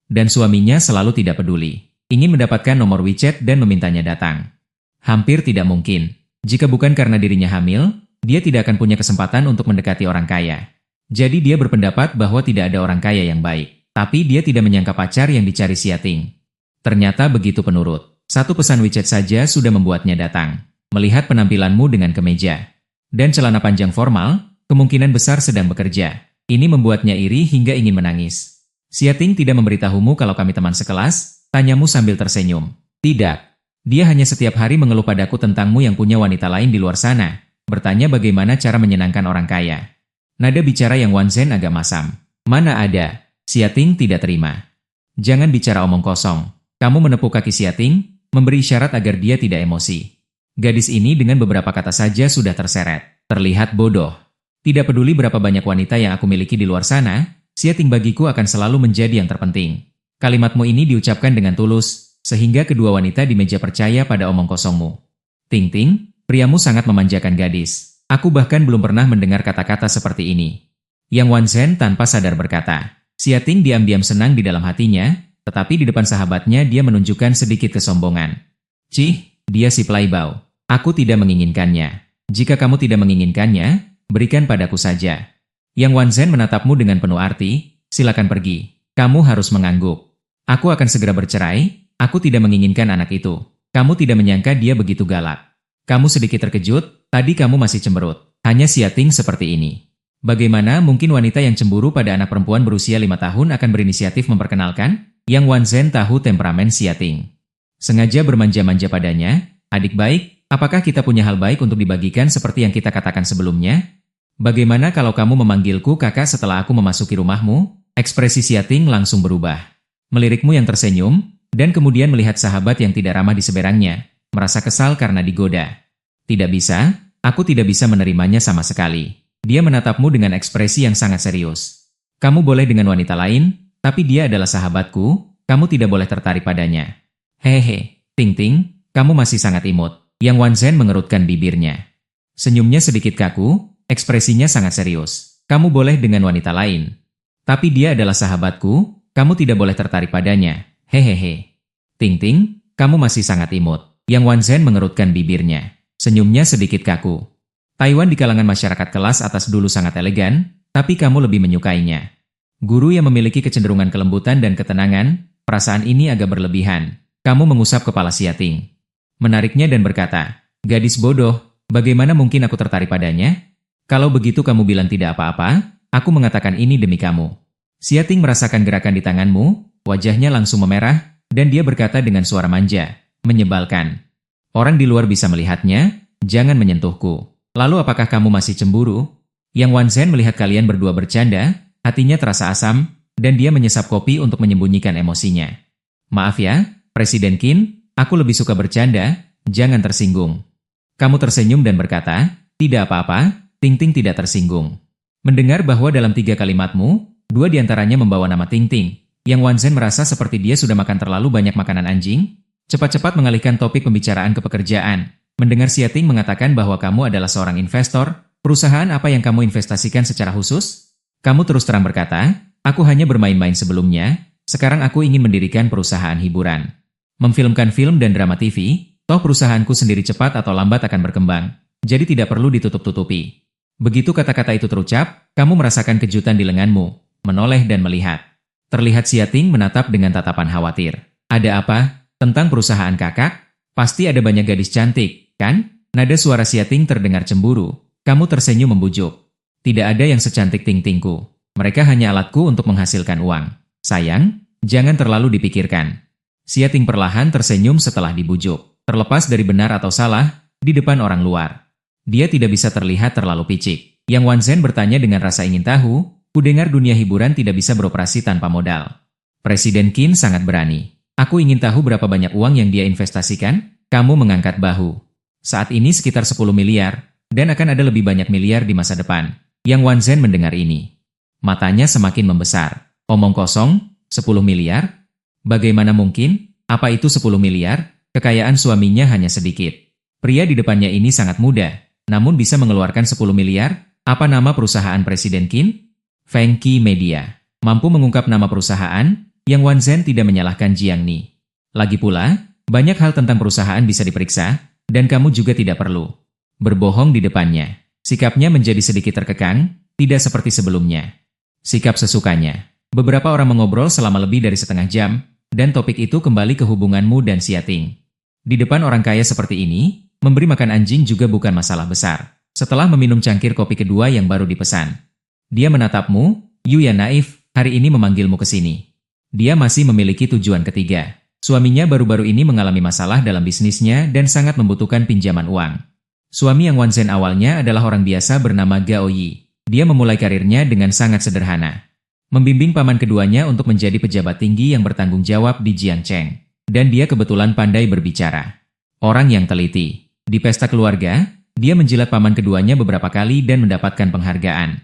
S1: Dan suaminya selalu tidak peduli. Ingin mendapatkan nomor WeChat dan memintanya datang. Hampir tidak mungkin. Jika bukan karena dirinya hamil, dia tidak akan punya kesempatan untuk mendekati orang kaya. Jadi dia berpendapat bahwa tidak ada orang kaya yang baik. Tapi dia tidak menyangka pacar yang dicari Xiating. Ternyata begitu penurut. Satu pesan WeChat saja sudah membuatnya datang. Melihat penampilanmu dengan kemeja dan celana panjang formal, kemungkinan besar sedang bekerja. Ini membuatnya iri hingga ingin menangis. Xiating tidak memberitahumu kalau kami teman sekelas, tanyamu sambil tersenyum. Tidak. Dia hanya setiap hari mengeluh padaku tentangmu yang punya wanita lain di luar sana. Bertanya bagaimana cara menyenangkan orang kaya. Nada bicara Yang Wanzhen agak masam. Mana ada? Xiating tidak terima. Jangan bicara omong kosong. Kamu menepuk kaki Xiating, memberi isyarat agar dia tidak emosi. Gadis ini dengan beberapa kata saja sudah terseret. Terlihat bodoh. Tidak peduli berapa banyak wanita yang aku miliki di luar sana, Xiating bagiku akan selalu menjadi yang terpenting. Kalimatmu ini diucapkan dengan tulus, sehingga kedua wanita di meja percaya pada omong kosongmu. Ting Ting, priamu sangat memanjakan gadis. Aku bahkan belum pernah mendengar kata-kata seperti ini. Yang Wanzhen tanpa sadar berkata. Xiating diam-diam senang di dalam hatinya, tetapi di depan sahabatnya dia menunjukkan sedikit kesombongan. Cih, dia si playboy. Aku tidak menginginkannya. Jika kamu tidak menginginkannya, berikan padaku saja. Yang Wanzhen menatapmu dengan penuh arti, silakan pergi. Kamu harus mengangguk. Aku akan segera bercerai, aku tidak menginginkan anak itu. Kamu tidak menyangka dia begitu galak. Kamu sedikit terkejut, tadi kamu masih cemberut. Hanya Xiating seperti ini. Bagaimana mungkin wanita yang cemburu pada anak perempuan berusia 5 tahun akan berinisiatif memperkenalkan? Yang Wanzhen tahu temperamen Xiating. Sengaja bermanja-manja padanya, adik baik, apakah kita punya hal baik untuk dibagikan seperti yang kita katakan sebelumnya? Bagaimana kalau kamu memanggilku kakak setelah aku memasuki rumahmu? Ekspresi Xiating langsung berubah. Melirikmu yang tersenyum, dan kemudian melihat sahabat yang tidak ramah di seberangnya, merasa kesal karena digoda. Tidak bisa, aku tidak bisa menerimanya sama sekali. Dia menatapmu dengan ekspresi yang sangat serius. Kamu boleh dengan wanita lain, tapi dia adalah sahabatku, kamu tidak boleh tertarik padanya. Hehe, Ting Ting, kamu masih sangat imut. Yang Wanzhen mengerutkan bibirnya. Senyumnya sedikit kaku, ekspresinya sangat serius. Kamu boleh dengan wanita lain. Tapi dia adalah sahabatku, kamu tidak boleh tertarik padanya. Hehehe. Ting Ting, kamu masih sangat imut. Yang Wanzhen mengerutkan bibirnya. Senyumnya sedikit kaku. Taiwan di kalangan masyarakat kelas atas dulu sangat elegan, tapi kamu lebih menyukainya. Guru yang memiliki kecenderungan kelembutan dan ketenangan, perasaan ini agak berlebihan. Kamu mengusap kepala Xiating. Menariknya dan berkata, Gadis bodoh, bagaimana mungkin aku tertarik padanya? Kalau begitu kamu bilang tidak apa-apa, aku mengatakan ini demi kamu. Xia Ting merasakan gerakan di tanganmu, wajahnya langsung memerah, dan dia berkata dengan suara manja, menyebalkan. Orang di luar bisa melihatnya, jangan menyentuhku. Lalu apakah kamu masih cemburu? Yang Wanzhen melihat kalian berdua bercanda, hatinya terasa asam, dan dia menyesap kopi untuk menyembunyikan emosinya. Maaf ya, Presiden Qin, aku lebih suka bercanda, jangan tersinggung. Kamu tersenyum dan berkata, tidak apa-apa, Ting Ting tidak tersinggung. Mendengar bahwa dalam 3 kalimatmu, 2 diantaranya membawa nama Ting Ting, yang Wanzhen merasa seperti dia sudah makan terlalu banyak makanan anjing, cepat-cepat mengalihkan topik pembicaraan ke pekerjaan. Mendengar Xia Ting mengatakan bahwa kamu adalah seorang investor, perusahaan apa yang kamu investasikan secara khusus? Kamu terus terang berkata, aku hanya bermain-main sebelumnya, sekarang aku ingin mendirikan perusahaan hiburan. Memfilmkan film dan drama TV, toh perusahaanku sendiri cepat atau lambat akan berkembang, jadi tidak perlu ditutup-tutupi. Begitu kata-kata itu terucap, kamu merasakan kejutan di lenganmu, menoleh dan melihat. Terlihat Xia Ting menatap dengan tatapan khawatir. Ada apa? Tentang perusahaan kakak? Pasti ada banyak gadis cantik, kan? Nada suara Xia Ting terdengar cemburu. Kamu tersenyum membujuk. Tidak ada yang secantik Ting Tingku. Mereka hanya alatku untuk menghasilkan uang. Sayang, jangan terlalu dipikirkan. Xia Ting perlahan tersenyum setelah dibujuk. Terlepas dari benar atau salah, di depan orang luar. Dia tidak bisa terlihat terlalu picik. Yang Wanzhen bertanya dengan rasa ingin tahu, kudengar dunia hiburan tidak bisa beroperasi tanpa modal. Presiden Qin sangat berani. Aku ingin tahu berapa banyak uang yang dia investasikan? Kamu mengangkat bahu. Saat ini sekitar 10 miliar, dan akan ada lebih banyak miliar di masa depan. Yang Wanzhen mendengar ini. Matanya semakin membesar. Omong kosong, 10 miliar? Bagaimana mungkin? Apa itu 10 miliar? Kekayaan suaminya hanya sedikit. Pria di depannya ini sangat muda, namun bisa mengeluarkan 10 miliar? Apa nama perusahaan Presiden Qin? Feng Qi Media. Mampu mengungkap nama perusahaan, Yang Wanzhen tidak menyalahkan Jiang Ni. Lagi pula, banyak hal tentang perusahaan bisa diperiksa, dan kamu juga tidak perlu berbohong di depannya. Sikapnya menjadi sedikit terkekang, tidak seperti sebelumnya. Sikap sesukanya. Beberapa orang mengobrol selama lebih dari setengah jam, dan topik itu kembali ke hubunganmu dan Xia Ting. Di depan orang kaya seperti ini, memberi makan anjing juga bukan masalah besar. Setelah meminum cangkir kopi kedua yang baru dipesan, dia menatapmu, Yu yang naif, hari ini memanggilmu ke sini. Dia masih memiliki tujuan ketiga. Suaminya baru-baru ini mengalami masalah dalam bisnisnya dan sangat membutuhkan pinjaman uang. Suami Yang Wanzhen awalnya adalah orang biasa bernama Gao Yi. Dia memulai karirnya dengan sangat sederhana. Membimbing paman keduanya untuk menjadi pejabat tinggi yang bertanggung jawab di Jiangcheng. Dan dia kebetulan pandai berbicara. Orang yang teliti. Di pesta keluarga, dia menjilat paman keduanya beberapa kali dan mendapatkan penghargaan.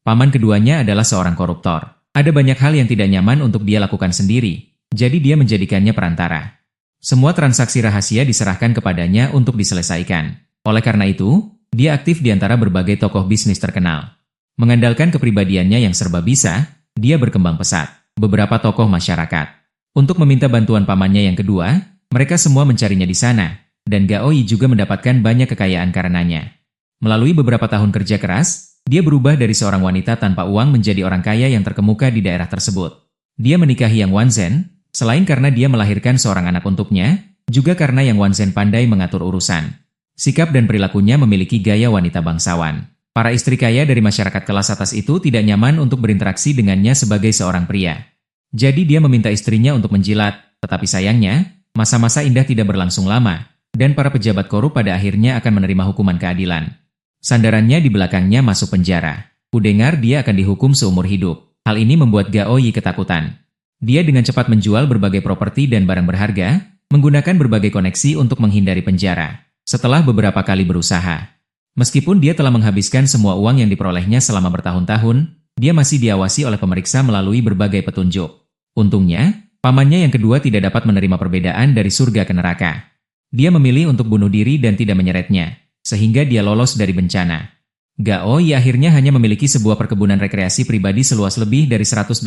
S1: Paman keduanya adalah seorang koruptor. Ada banyak hal yang tidak nyaman untuk dia lakukan sendiri, jadi dia menjadikannya perantara. Semua transaksi rahasia diserahkan kepadanya untuk diselesaikan. Oleh karena itu, dia aktif di antara berbagai tokoh bisnis terkenal. Mengandalkan kepribadiannya yang serba bisa, dia berkembang pesat. Beberapa tokoh masyarakat. Untuk meminta bantuan pamannya yang kedua, mereka semua mencarinya di sana, dan Gao Yi juga mendapatkan banyak kekayaan karenanya. Melalui beberapa tahun kerja keras, dia berubah dari seorang wanita tanpa uang menjadi orang kaya yang terkemuka di daerah tersebut. Dia menikahi Yang Wanzhen, selain karena dia melahirkan seorang anak untuknya, juga karena Yang Wanzhen pandai mengatur urusan. Sikap dan perilakunya memiliki gaya wanita bangsawan. Para istri kaya dari masyarakat kelas atas itu tidak nyaman untuk berinteraksi dengannya sebagai seorang pria. Jadi dia meminta istrinya untuk menjilat, tetapi sayangnya, masa-masa indah tidak berlangsung lama, dan para pejabat korup pada akhirnya akan menerima hukuman keadilan. Sandarannya di belakangnya masuk penjara. Kudengar dia akan dihukum seumur hidup. Hal ini membuat Gao Yi ketakutan. Dia dengan cepat menjual berbagai properti dan barang berharga, menggunakan berbagai koneksi untuk menghindari penjara. Setelah beberapa kali berusaha. Meskipun dia telah menghabiskan semua uang yang diperolehnya selama bertahun-tahun, dia masih diawasi oleh pemeriksa melalui berbagai petunjuk. Untungnya, pamannya yang kedua tidak dapat menerima perbedaan dari surga ke neraka. Dia memilih untuk bunuh diri dan tidak menyeretnya, sehingga dia lolos dari bencana. Gao Yi akhirnya hanya memiliki sebuah perkebunan rekreasi pribadi seluas lebih dari 180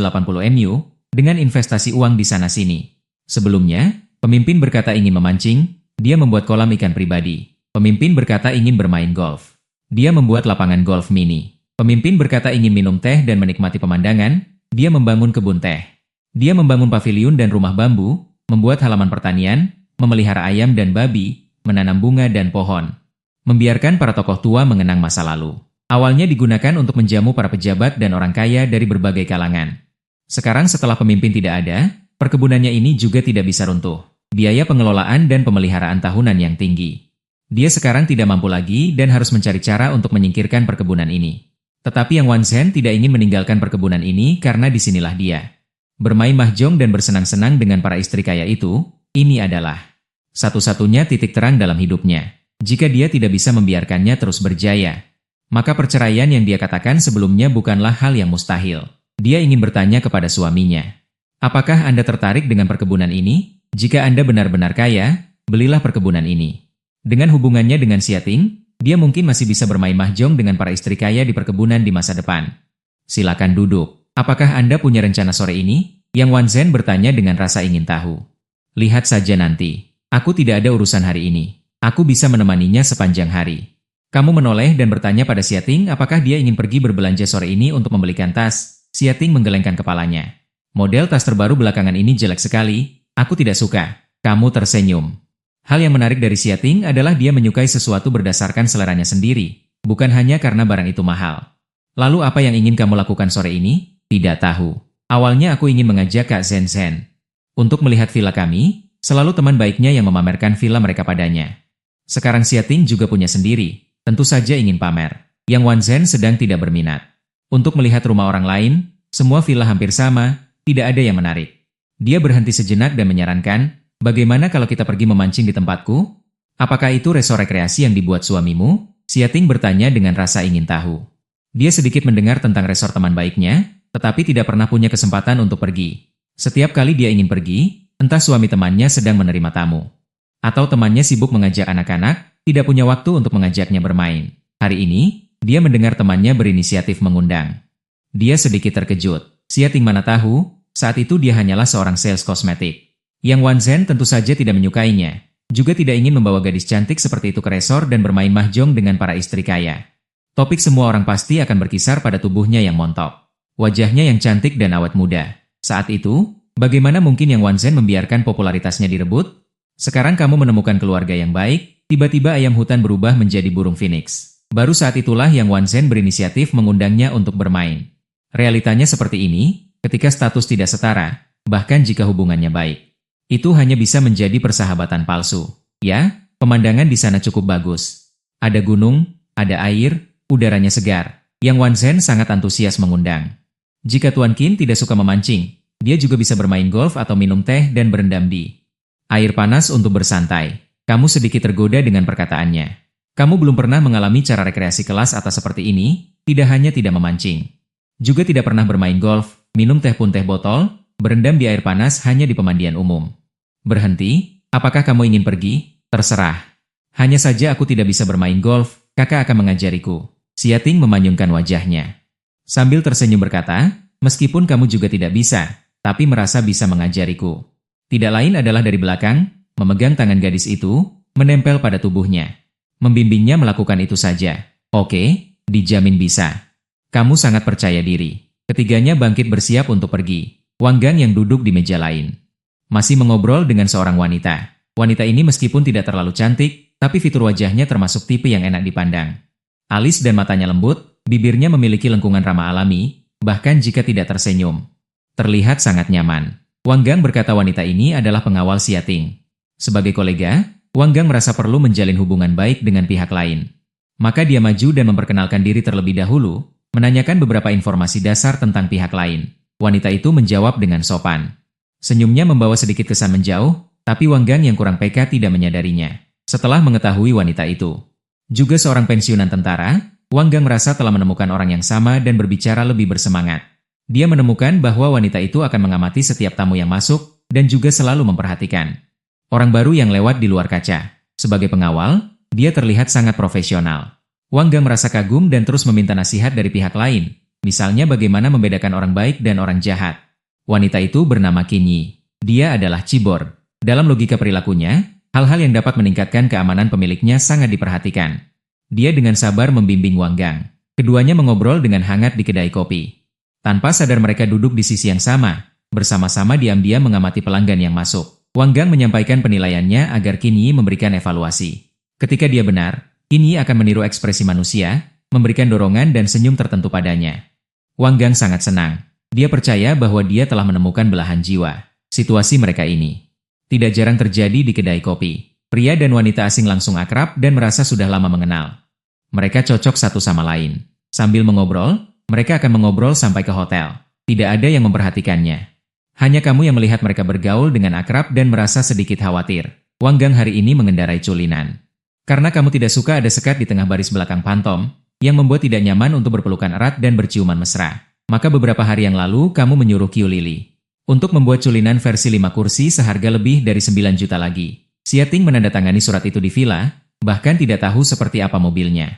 S1: MU, dengan investasi uang di sana-sini. Sebelumnya, pemimpin berkata ingin memancing, dia membuat kolam ikan pribadi. Pemimpin berkata ingin bermain golf. Dia membuat lapangan golf mini. Pemimpin berkata ingin minum teh dan menikmati pemandangan, dia membangun kebun teh. Dia membangun paviliun dan rumah bambu, membuat halaman pertanian, memelihara ayam dan babi, menanam bunga dan pohon. Membiarkan para tokoh tua mengenang masa lalu. Awalnya digunakan untuk menjamu para pejabat dan orang kaya dari berbagai kalangan. Sekarang setelah pemimpin tidak ada, perkebunannya ini juga tidak bisa runtuh. Biaya pengelolaan dan pemeliharaan tahunan yang tinggi. Dia sekarang tidak mampu lagi dan harus mencari cara untuk menyingkirkan perkebunan ini. Tetapi Yang Wanzhen tidak ingin meninggalkan perkebunan ini karena disinilah dia. Bermain mahjong dan bersenang-senang dengan para istri kaya itu, ini adalah satu-satunya titik terang dalam hidupnya. Jika dia tidak bisa membiarkannya terus berjaya, maka perceraian yang dia katakan sebelumnya bukanlah hal yang mustahil. Dia ingin bertanya kepada suaminya, apakah Anda tertarik dengan perkebunan ini? Jika Anda benar-benar kaya, belilah perkebunan ini. Dengan hubungannya dengan Xia Ting, dia mungkin masih bisa bermain mahjong dengan para istri kaya di perkebunan di masa depan. Silakan duduk. Apakah Anda punya rencana sore ini? Yang Wanzhen bertanya dengan rasa ingin tahu. Lihat saja nanti. Aku tidak ada urusan hari ini. Aku bisa menemaninya sepanjang hari. Kamu menoleh dan bertanya pada Xia Ting apakah dia ingin pergi berbelanja sore ini untuk membelikan tas. Xia Ting menggelengkan kepalanya. Model tas terbaru belakangan ini jelek sekali. Aku tidak suka. Kamu tersenyum. Hal yang menarik dari Xia Ting adalah dia menyukai sesuatu berdasarkan seleranya sendiri, bukan hanya karena barang itu mahal. Lalu apa yang ingin kamu lakukan sore ini? Tidak tahu. Awalnya aku ingin mengajak Kak Zhen Zhen untuk melihat villa kami, selalu teman baiknya yang memamerkan villa mereka padanya. Sekarang Xia Ting juga punya sendiri. Tentu saja ingin pamer. Yang Wanzhen sedang tidak berminat. Untuk melihat rumah orang lain, semua villa hampir sama, tidak ada yang menarik. Dia berhenti sejenak dan menyarankan, bagaimana kalau kita pergi memancing di tempatku? Apakah itu resort rekreasi yang dibuat suamimu? Xia Ting bertanya dengan rasa ingin tahu. Dia sedikit mendengar tentang resort teman baiknya, tetapi tidak pernah punya kesempatan untuk pergi. Setiap kali dia ingin pergi, entah suami temannya sedang menerima tamu, atau temannya sibuk mengajak anak-anak, tidak punya waktu untuk mengajaknya bermain. Hari ini, dia mendengar temannya berinisiatif mengundang. Dia sedikit terkejut. Xia Ting mana tahu, saat itu dia hanyalah seorang sales kosmetik. Yang Wanzhen tentu saja tidak menyukainya. Juga tidak ingin membawa gadis cantik seperti itu ke resor dan bermain mahjong dengan para istri kaya. Topik semua orang pasti akan berkisar pada tubuhnya yang montok. Wajahnya yang cantik dan awet muda. Saat itu, bagaimana mungkin Yang Wanzhen membiarkan popularitasnya direbut? Sekarang kamu menemukan keluarga yang baik. Tiba-tiba ayam hutan berubah menjadi burung phoenix. Baru saat itulah Yang Wanzhen berinisiatif mengundangnya untuk bermain. Realitanya seperti ini, ketika status tidak setara, bahkan jika hubungannya baik. Itu hanya bisa menjadi persahabatan palsu. Ya, pemandangan di sana cukup bagus. Ada gunung, ada air, udaranya segar. Yang Wanzhen sangat antusias mengundang. Jika Tuan Qin tidak suka memancing, dia juga bisa bermain golf atau minum teh dan berendam di air panas untuk bersantai. Kamu sedikit tergoda dengan perkataannya. Kamu belum pernah mengalami cara rekreasi kelas atas seperti ini, tidak hanya tidak memancing. Juga tidak pernah bermain golf, minum teh pun teh botol, berendam di air panas hanya di pemandian umum. Berhenti, apakah kamu ingin pergi? Terserah. Hanya saja aku tidak bisa bermain golf, kakak akan mengajariku. Xia Ting memanyungkan wajahnya. Sambil tersenyum berkata, meskipun kamu juga tidak bisa, tapi merasa bisa mengajariku. Tidak lain adalah dari belakang, memegang tangan gadis itu, menempel pada tubuhnya. Membimbingnya melakukan itu saja. Oke, dijamin bisa. Kamu sangat percaya diri. Ketiganya bangkit bersiap untuk pergi. Wang Gang yang duduk di meja lain masih mengobrol dengan seorang wanita. Wanita ini meskipun tidak terlalu cantik, tapi fitur wajahnya termasuk tipe yang enak dipandang. Alis dan matanya lembut, bibirnya memiliki lengkungan ramah alami, bahkan jika tidak tersenyum, terlihat sangat nyaman. Wang Gang berkata wanita ini adalah pengawal Xia Ting. Sebagai kolega, Wang Gang merasa perlu menjalin hubungan baik dengan pihak lain. Maka dia maju dan memperkenalkan diri terlebih dahulu, menanyakan beberapa informasi dasar tentang pihak lain. Wanita itu menjawab dengan sopan. Senyumnya membawa sedikit kesan menjauh, tapi Wang Gang yang kurang peka tidak menyadarinya. Setelah mengetahui wanita itu juga seorang pensiunan tentara, Wang Gang merasa telah menemukan orang yang sama dan berbicara lebih bersemangat. Dia menemukan bahwa wanita itu akan mengamati setiap tamu yang masuk dan juga selalu memperhatikan orang baru yang lewat di luar kaca. Sebagai pengawal, dia terlihat sangat profesional. Wang Gang merasa kagum dan terus meminta nasihat dari pihak lain, misalnya bagaimana membedakan orang baik dan orang jahat. Wanita itu bernama Qin Yi. Dia adalah cibor. Dalam logika perilakunya, hal-hal yang dapat meningkatkan keamanan pemiliknya sangat diperhatikan. Dia dengan sabar membimbing Wang Gang. Keduanya mengobrol dengan hangat di kedai kopi. Tanpa sadar mereka duduk di sisi yang sama, bersama-sama diam-diam mengamati pelanggan yang masuk. Wang Gang menyampaikan penilaiannya agar Qin Yi memberikan evaluasi. Ketika dia benar, Ini akan meniru ekspresi manusia, memberikan dorongan dan senyum tertentu padanya. Wang Gang sangat senang. Dia percaya bahwa dia telah menemukan belahan jiwa. Situasi mereka ini tidak jarang terjadi di kedai kopi. Pria dan wanita asing langsung akrab dan merasa sudah lama mengenal. Mereka cocok satu sama lain. Sambil mengobrol, mereka akan mengobrol sampai ke hotel. Tidak ada yang memperhatikannya. Hanya kamu yang melihat mereka bergaul dengan akrab dan merasa sedikit khawatir. Wang Gang hari ini mengendarai culinan. Karena kamu tidak suka ada sekat di tengah baris belakang pantom, yang membuat tidak nyaman untuk berpelukan erat dan berciuman mesra. Maka beberapa hari yang lalu kamu menyuruh Qiu Lili untuk membuat culinan versi 5 kursi seharga lebih dari 9 juta lagi. Xia Ting menandatangani surat itu di villa, bahkan tidak tahu seperti apa mobilnya.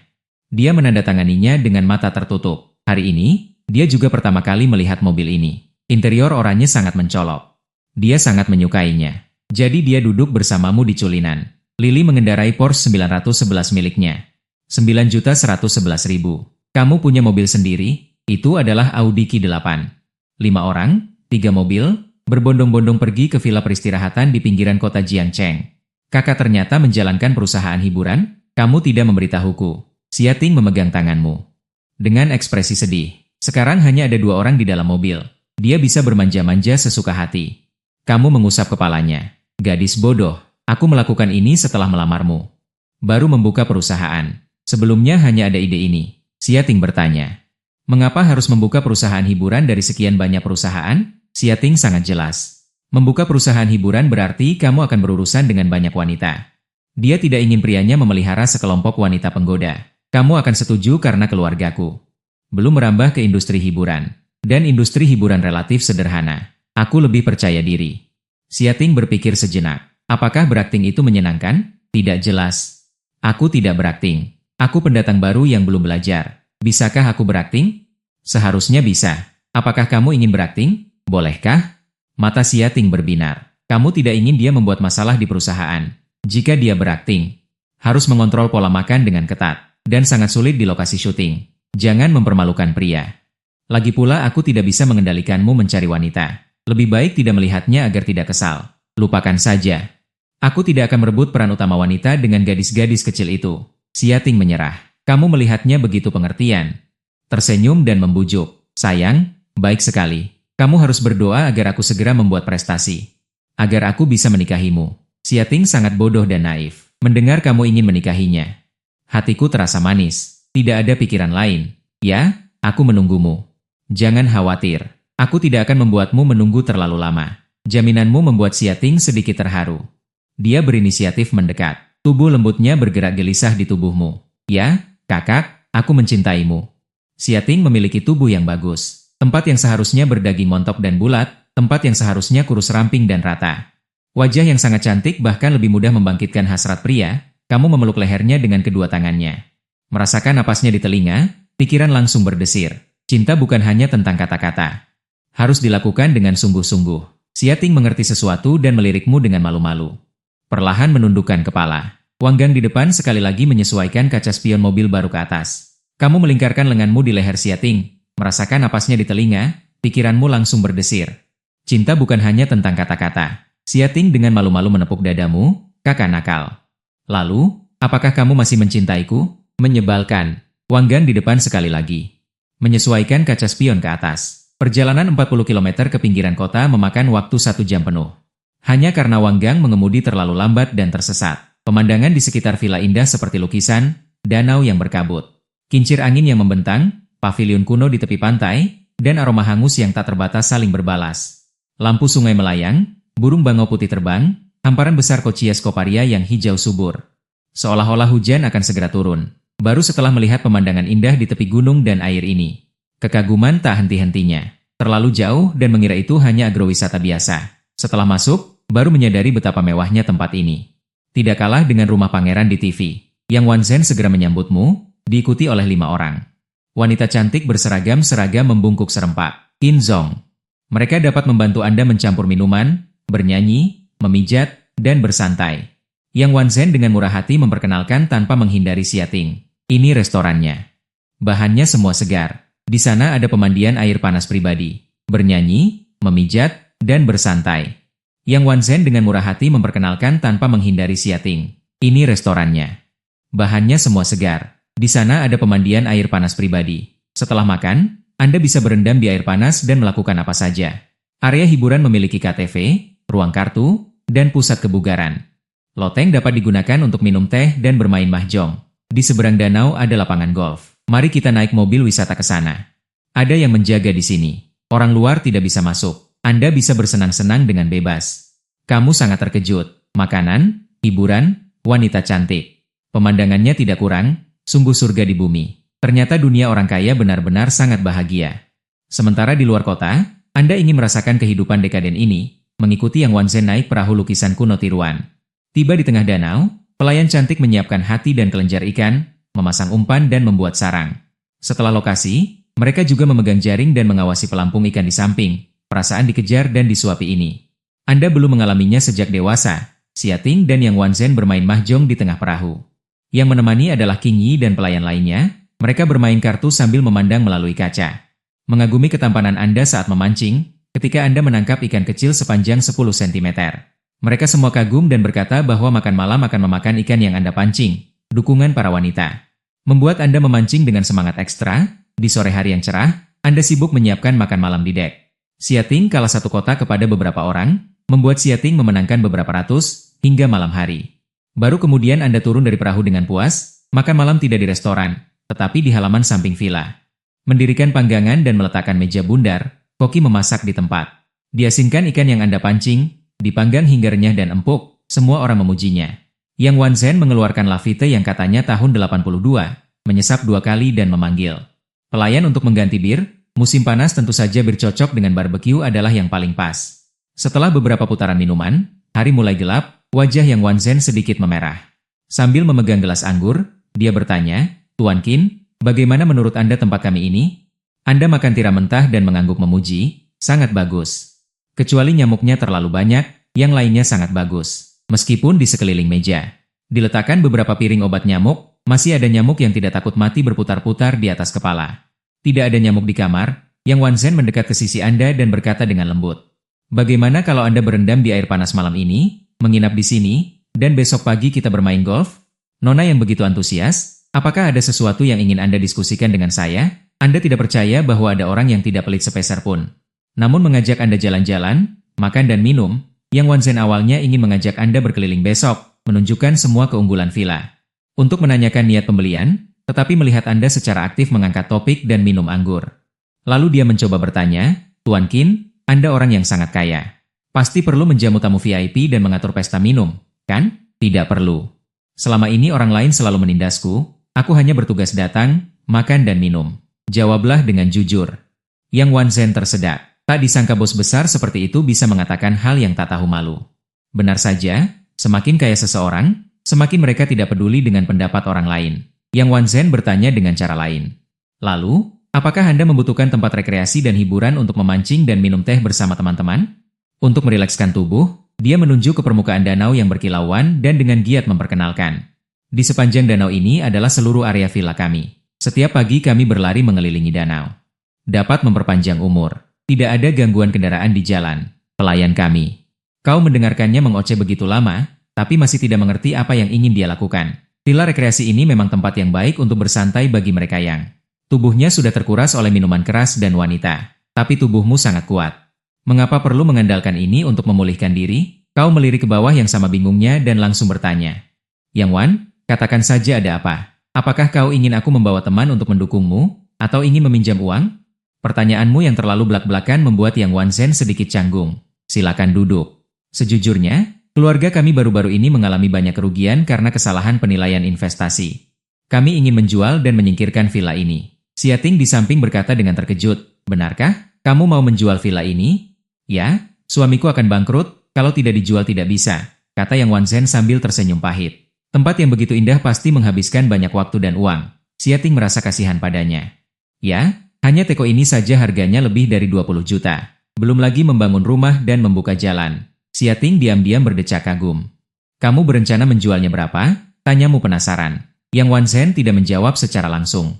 S1: Dia menandatanganinya dengan mata tertutup. Hari ini, dia juga pertama kali melihat mobil ini. Interior oranye sangat mencolok. Dia sangat menyukainya. Jadi dia duduk bersamamu di culinan. Lili mengendarai Porsche 911 miliknya. 9.111.000. Kamu punya mobil sendiri? Itu adalah Audi Q8. 5 orang, 3 mobil, berbondong-bondong pergi ke villa peristirahatan di pinggiran kota Jiangcheng. Kakak ternyata menjalankan perusahaan hiburan? Kamu tidak memberitahuku. Xia Ting memegang tanganmu dengan ekspresi sedih. Sekarang hanya ada 2 orang di dalam mobil. Dia bisa bermanja-manja sesuka hati. Kamu mengusap kepalanya. Gadis bodoh, aku melakukan ini setelah melamarmu. Baru membuka perusahaan. Sebelumnya hanya ada ide ini. Xia Ting bertanya. Mengapa harus membuka perusahaan hiburan dari sekian banyak perusahaan? Xia Ting sangat jelas. Membuka perusahaan hiburan berarti kamu akan berurusan dengan banyak wanita. Dia tidak ingin prianya memelihara sekelompok wanita penggoda. Kamu akan setuju karena keluargaku. Belum merambah ke industri hiburan. Dan industri hiburan relatif sederhana. Aku lebih percaya diri. Xia Ting berpikir sejenak. Apakah berakting itu menyenangkan? Tidak jelas. Aku tidak berakting. Aku pendatang baru yang belum belajar. Bisakah aku berakting? Seharusnya bisa. Apakah kamu ingin berakting? Bolehkah? Mata Xia Ting berbinar. Kamu tidak ingin dia membuat masalah di perusahaan. Jika dia berakting, harus mengontrol pola makan dengan ketat. Dan sangat sulit di lokasi syuting. Jangan mempermalukan pria. Lagi pula aku tidak bisa mengendalikanmu mencari wanita. Lebih baik tidak melihatnya agar tidak kesal. Lupakan saja. Aku tidak akan merebut peran utama wanita dengan gadis-gadis kecil itu. Xia Ting menyerah. Kamu melihatnya begitu pengertian. Tersenyum dan membujuk. Sayang, baik sekali. Kamu harus berdoa agar aku segera membuat prestasi. Agar aku bisa menikahimu. Xia Ting sangat bodoh dan naif. Mendengar kamu ingin menikahinya. Hatiku terasa manis. Tidak ada pikiran lain. Ya, aku menunggumu. Jangan khawatir. Aku tidak akan membuatmu menunggu terlalu lama. Jaminanmu membuat Xia Ting sedikit terharu. Dia berinisiatif mendekat. Tubuh lembutnya bergerak gelisah di tubuhmu. Ya, kakak, aku mencintaimu. Xia Ting memiliki tubuh yang bagus. Tempat yang seharusnya berdaging montok dan bulat, tempat yang seharusnya kurus ramping dan rata. Wajah yang sangat cantik bahkan lebih mudah membangkitkan hasrat pria. Kamu memeluk lehernya dengan kedua tangannya. Merasakan napasnya di telinga, pikiran langsung berdesir. Cinta bukan hanya tentang kata-kata. Harus dilakukan dengan sungguh-sungguh. Xia Ting mengerti sesuatu dan melirikmu dengan malu-malu. Perlahan menundukkan kepala. Wang Gang di depan sekali lagi menyesuaikan kaca spion mobil baru ke atas. Kamu melingkarkan lenganmu di leher Xia Ting. Merasakan napasnya di telinga, pikiranmu langsung berdesir. Cinta bukan hanya tentang kata-kata. Xia Ting dengan malu-malu menepuk dadamu, kakak nakal. Lalu, apakah kamu masih mencintaiku? Menyebalkan. Wang Gang di depan sekali lagi. Menyesuaikan kaca spion ke atas. Perjalanan 40 km ke pinggiran kota memakan waktu 1 jam penuh. Hanya karena Wang Gang mengemudi terlalu lambat dan tersesat. Pemandangan di sekitar villa indah seperti lukisan, danau yang berkabut, kincir angin yang membentang, paviliun kuno di tepi pantai, dan aroma hangus yang tak terbatas saling berbalas. Lampu sungai melayang, burung bangau putih terbang, hamparan besar Kochias Koparia yang hijau subur. Seolah-olah hujan akan segera turun. Baru setelah melihat pemandangan indah di tepi gunung dan air ini. Kekaguman tak henti-hentinya. Terlalu jauh dan mengira itu hanya agrowisata biasa. Setelah masuk, baru menyadari betapa mewahnya tempat ini. Tidak kalah dengan rumah pangeran di TV. Yang Wan Zhen segera menyambutmu, diikuti oleh 5 orang. Wanita cantik berseragam-seragam membungkuk serempak. Qin Zong. Mereka dapat membantu Anda mencampur minuman, bernyanyi, memijat, dan bersantai. Yang Wan Zhen dengan murah hati memperkenalkan tanpa menghindari Xia Ting. Ini restorannya. Bahannya semua segar. Di sana ada pemandian air panas pribadi. Bernyanyi, memijat, dan bersantai. Yang Wan Zhen dengan murah hati memperkenalkan tanpa menghindari Xia Ting. Ini restorannya. Bahannya semua segar. Di sana ada pemandian air panas pribadi. Setelah makan, Anda bisa berendam di air panas dan melakukan apa saja. Area hiburan memiliki KTV, ruang kartu, dan pusat kebugaran. Loteng dapat digunakan untuk minum teh dan bermain mahjong. Di seberang danau ada lapangan golf. Mari kita naik mobil wisata ke sana. Ada yang menjaga di sini. Orang luar tidak bisa masuk. Anda bisa bersenang-senang dengan bebas. Kamu sangat terkejut. Makanan, hiburan, wanita cantik. Pemandangannya tidak kurang, sungguh surga di bumi. Ternyata dunia orang kaya benar-benar sangat bahagia. Sementara di luar kota, Anda ingin merasakan kehidupan dekaden ini, mengikuti Yang Wanzen naik perahu lukisan kuno tiruan. Tiba di tengah danau, pelayan cantik menyiapkan hati dan kelenjar ikan, memasang umpan dan membuat sarang. Setelah lokasi, mereka juga memegang jaring dan mengawasi pelampung ikan di samping. Perasaan dikejar dan disuapi ini. Anda belum mengalaminya sejak dewasa. Xiating dan Yang Wanzen bermain mahjong di tengah perahu. Yang menemani adalah King Yi dan pelayan lainnya. Mereka bermain kartu sambil memandang melalui kaca. Mengagumi ketampanan Anda saat memancing, ketika Anda menangkap ikan kecil sepanjang 10 cm. Mereka semua kagum dan berkata bahwa makan malam akan memakan ikan yang Anda pancing. Dukungan para wanita membuat Anda memancing dengan semangat ekstra. Di sore hari yang cerah, Anda sibuk menyiapkan makan malam di dek. Xiating kalah satu kotak kepada beberapa orang, membuat Xiating memenangkan beberapa ratus, hingga malam hari. Baru kemudian Anda turun dari perahu dengan puas, makan malam tidak di restoran, tetapi di halaman samping villa. Mendirikan panggangan dan meletakkan meja bundar, koki memasak di tempat. Diasinkan ikan yang Anda pancing, dipanggang hingga renyah dan empuk, semua orang memujinya. Yang Wanzen mengeluarkan lavite yang katanya tahun 82, menyesap 2 kali dan memanggil pelayan untuk mengganti bir. Musim panas tentu saja bir cocok dengan barbeque adalah yang paling pas. Setelah beberapa putaran minuman, hari mulai gelap, wajah Yang Wanzen sedikit memerah. Sambil memegang gelas anggur, dia bertanya, "Tuan Qin, bagaimana menurut Anda tempat kami ini?" Anda makan tiram mentah dan mengangguk memuji, "Sangat bagus. Kecuali nyamuknya terlalu banyak, yang lainnya sangat bagus." Meskipun di sekeliling meja diletakkan beberapa piring obat nyamuk, masih ada nyamuk yang tidak takut mati berputar-putar di atas kepala. Tidak ada nyamuk di kamar. Yang Wanzen mendekat ke sisi Anda dan berkata dengan lembut, "Bagaimana kalau Anda berendam di air panas malam ini, menginap di sini, dan besok pagi kita bermain golf?" Nona yang begitu antusias, "Apakah ada sesuatu yang ingin Anda diskusikan dengan saya? Anda tidak percaya bahwa ada orang yang tidak pelit sepeser pun. Namun mengajak Anda jalan-jalan, makan dan minum." Yang Wanzen awalnya ingin mengajak Anda berkeliling besok, menunjukkan semua keunggulan villa. Untuk menanyakan niat pembelian, tetapi melihat Anda secara aktif mengangkat topik dan minum anggur. Lalu dia mencoba bertanya, "Tuan Qin, Anda orang yang sangat kaya. Pasti perlu menjamu tamu VIP dan mengatur pesta minum, kan?" "Tidak perlu. Selama ini orang lain selalu menindasku, aku hanya bertugas datang, makan dan minum." Jawablah dengan jujur. Yang Wanzen tersedak. Tak disangka bos besar seperti itu bisa mengatakan hal yang tak tahu malu. Benar saja, semakin kaya seseorang, semakin mereka tidak peduli dengan pendapat orang lain. Yang Wanzen bertanya dengan cara lain. "Lalu, apakah Anda membutuhkan tempat rekreasi dan hiburan untuk memancing dan minum teh bersama teman-teman?" Untuk merilekskan tubuh, dia menuju ke permukaan danau yang berkilauan dan dengan giat memperkenalkan. "Di sepanjang danau ini adalah seluruh area villa kami. Setiap pagi kami berlari mengelilingi danau. Dapat memperpanjang umur. Tidak ada gangguan kendaraan di jalan. Pelayan kami." Kau mendengarkannya mengoceh begitu lama, tapi masih tidak mengerti apa yang ingin dia lakukan. Villa rekreasi ini memang tempat yang baik untuk bersantai bagi mereka yang tubuhnya sudah terkuras oleh minuman keras dan wanita. Tapi tubuhmu sangat kuat. Mengapa perlu mengandalkan ini untuk memulihkan diri? Kau melirik ke bawah yang sama bingungnya dan langsung bertanya. "Yang Wan, katakan saja ada apa? Apakah kau ingin aku membawa teman untuk mendukungmu? Atau ingin meminjam uang?" Pertanyaanmu yang terlalu belak-belakan membuat Yang Wanzen sedikit canggung. "Silakan duduk. Sejujurnya, keluarga kami baru-baru ini mengalami banyak kerugian karena kesalahan penilaian investasi. Kami ingin menjual dan menyingkirkan villa ini." Xiating di samping berkata dengan terkejut, "Benarkah? Kamu mau menjual villa ini?" "Ya, suamiku akan bangkrut, kalau tidak dijual tidak bisa," kata Yang Wanzen sambil tersenyum pahit. Tempat yang begitu indah pasti menghabiskan banyak waktu dan uang. Xiating merasa kasihan padanya. "Ya, hanya teko ini saja harganya lebih dari 20 juta. Belum lagi membangun rumah dan membuka jalan." Xiating diam-diam berdecak kagum. "Kamu berencana menjualnya berapa?" tanyamu penasaran. Yang Wanzen tidak menjawab secara langsung.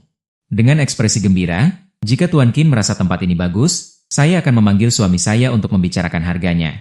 S1: Dengan ekspresi gembira, "Jika Tuan Qin merasa tempat ini bagus, saya akan memanggil suami saya untuk membicarakan harganya."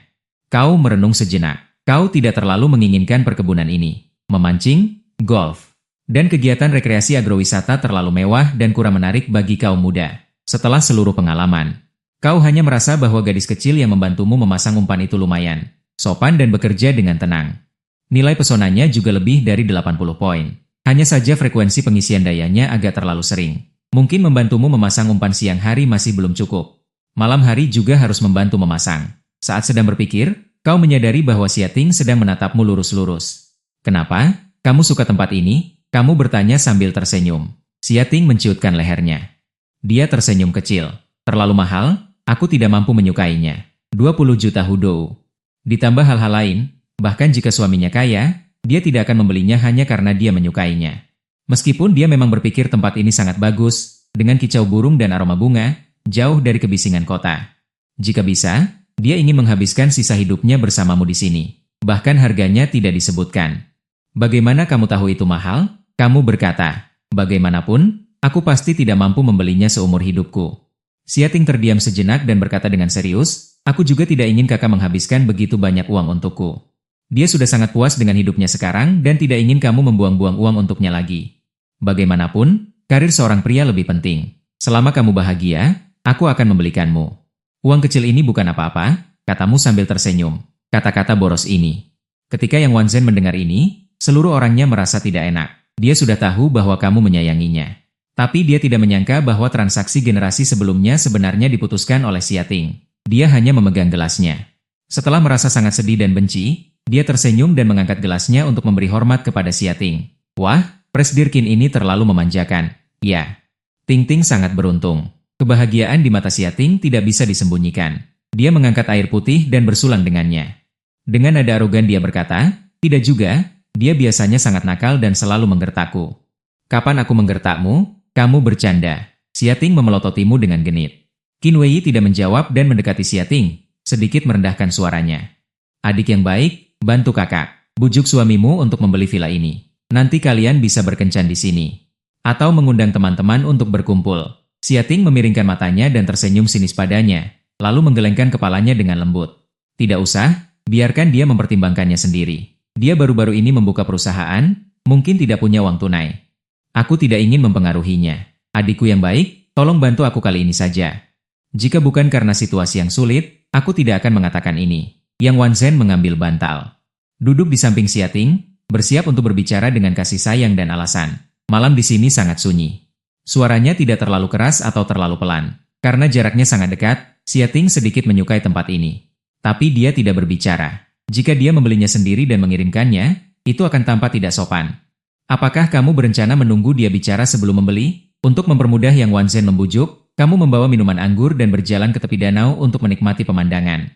S1: Kau merenung sejenak. Kau tidak terlalu menginginkan perkebunan ini. Memancing, golf, Dan kegiatan rekreasi agrowisata terlalu mewah dan kurang menarik bagi kaum muda. Setelah seluruh pengalaman, kau hanya merasa bahwa gadis kecil yang membantumu memasang umpan itu lumayan, sopan dan bekerja dengan tenang. Nilai pesonanya juga lebih dari 80 poin. Hanya saja frekuensi pengisian dayanya agak terlalu sering. Mungkin membantumu memasang umpan siang hari masih belum cukup. Malam hari juga harus membantu memasang. Saat sedang berpikir, kau menyadari bahwa Xiating sedang menatapmu lurus-lurus. Kenapa? Kamu suka tempat ini? Kamu bertanya sambil tersenyum. Xiating menciutkan lehernya. Dia tersenyum kecil. Terlalu mahal? Aku tidak mampu menyukainya. 20 juta hudou. Ditambah hal-hal lain, bahkan jika suaminya kaya, dia tidak akan membelinya hanya karena dia menyukainya. Meskipun dia memang berpikir tempat ini sangat bagus, dengan kicau burung dan aroma bunga, jauh dari kebisingan kota. Jika bisa, dia ingin menghabiskan sisa hidupnya bersamamu di sini. Bahkan harganya tidak disebutkan. Bagaimana kamu tahu itu mahal? Kamu berkata, bagaimanapun, aku pasti tidak mampu membelinya seumur hidupku. Xiating terdiam sejenak dan berkata dengan serius, aku juga tidak ingin kakak menghabiskan begitu banyak uang untukku. Dia sudah sangat puas dengan hidupnya sekarang dan tidak ingin kamu membuang-buang uang untuknya lagi. Bagaimanapun, karir seorang pria lebih penting. Selama kamu bahagia, aku akan membelikanmu. Uang kecil ini bukan apa-apa, katamu sambil tersenyum. Kata-kata boros ini. Ketika Yang Wanzhen mendengar ini, seluruh orangnya merasa tidak enak. Dia sudah tahu bahwa kamu menyayanginya. Tapi dia tidak menyangka bahwa transaksi generasi sebelumnya sebenarnya diputuskan oleh Xiating. Dia hanya memegang gelasnya. Setelah merasa sangat sedih dan benci, dia tersenyum dan mengangkat gelasnya untuk memberi hormat kepada Xiating. Wah, Presdirkin ini terlalu memanjakan. Ya. Ting Ting sangat beruntung. Kebahagiaan di mata Xiating tidak bisa disembunyikan. Dia mengangkat air putih dan bersulang dengannya. Dengan nada arogan dia berkata, tidak juga, dia biasanya sangat nakal dan selalu menggertakku. Kapan aku menggertakmu? Kamu bercanda. Xiating memelototimu dengan genit. Qin Wei tidak menjawab dan mendekati Xiating, sedikit merendahkan suaranya. Adik yang baik, bantu kakak. Bujuk suamimu untuk membeli villa ini. Nanti kalian bisa berkencan di sini. Atau mengundang teman-teman untuk berkumpul. Xiating memiringkan matanya dan tersenyum sinis padanya, lalu menggelengkan kepalanya dengan lembut. Tidak usah, biarkan dia mempertimbangkannya sendiri. Dia baru-baru ini membuka perusahaan, mungkin tidak punya uang tunai. Aku tidak ingin mempengaruhinya. Adikku yang baik, tolong bantu aku kali ini saja. Jika bukan karena situasi yang sulit, aku tidak akan mengatakan ini. Yang Wanzhen mengambil bantal. Duduk di samping Xiating, bersiap untuk berbicara dengan kasih sayang dan alasan. Malam di sini sangat sunyi. Suaranya tidak terlalu keras atau terlalu pelan. Karena jaraknya sangat dekat, Xiating sedikit menyukai tempat ini. Tapi dia tidak berbicara. Jika dia membelinya sendiri dan mengirimkannya, itu akan tampak tidak sopan. Apakah kamu berencana menunggu dia bicara sebelum membeli? Untuk mempermudah Yang Wanzhen membujuk, kamu membawa minuman anggur dan berjalan ke tepi danau untuk menikmati pemandangan.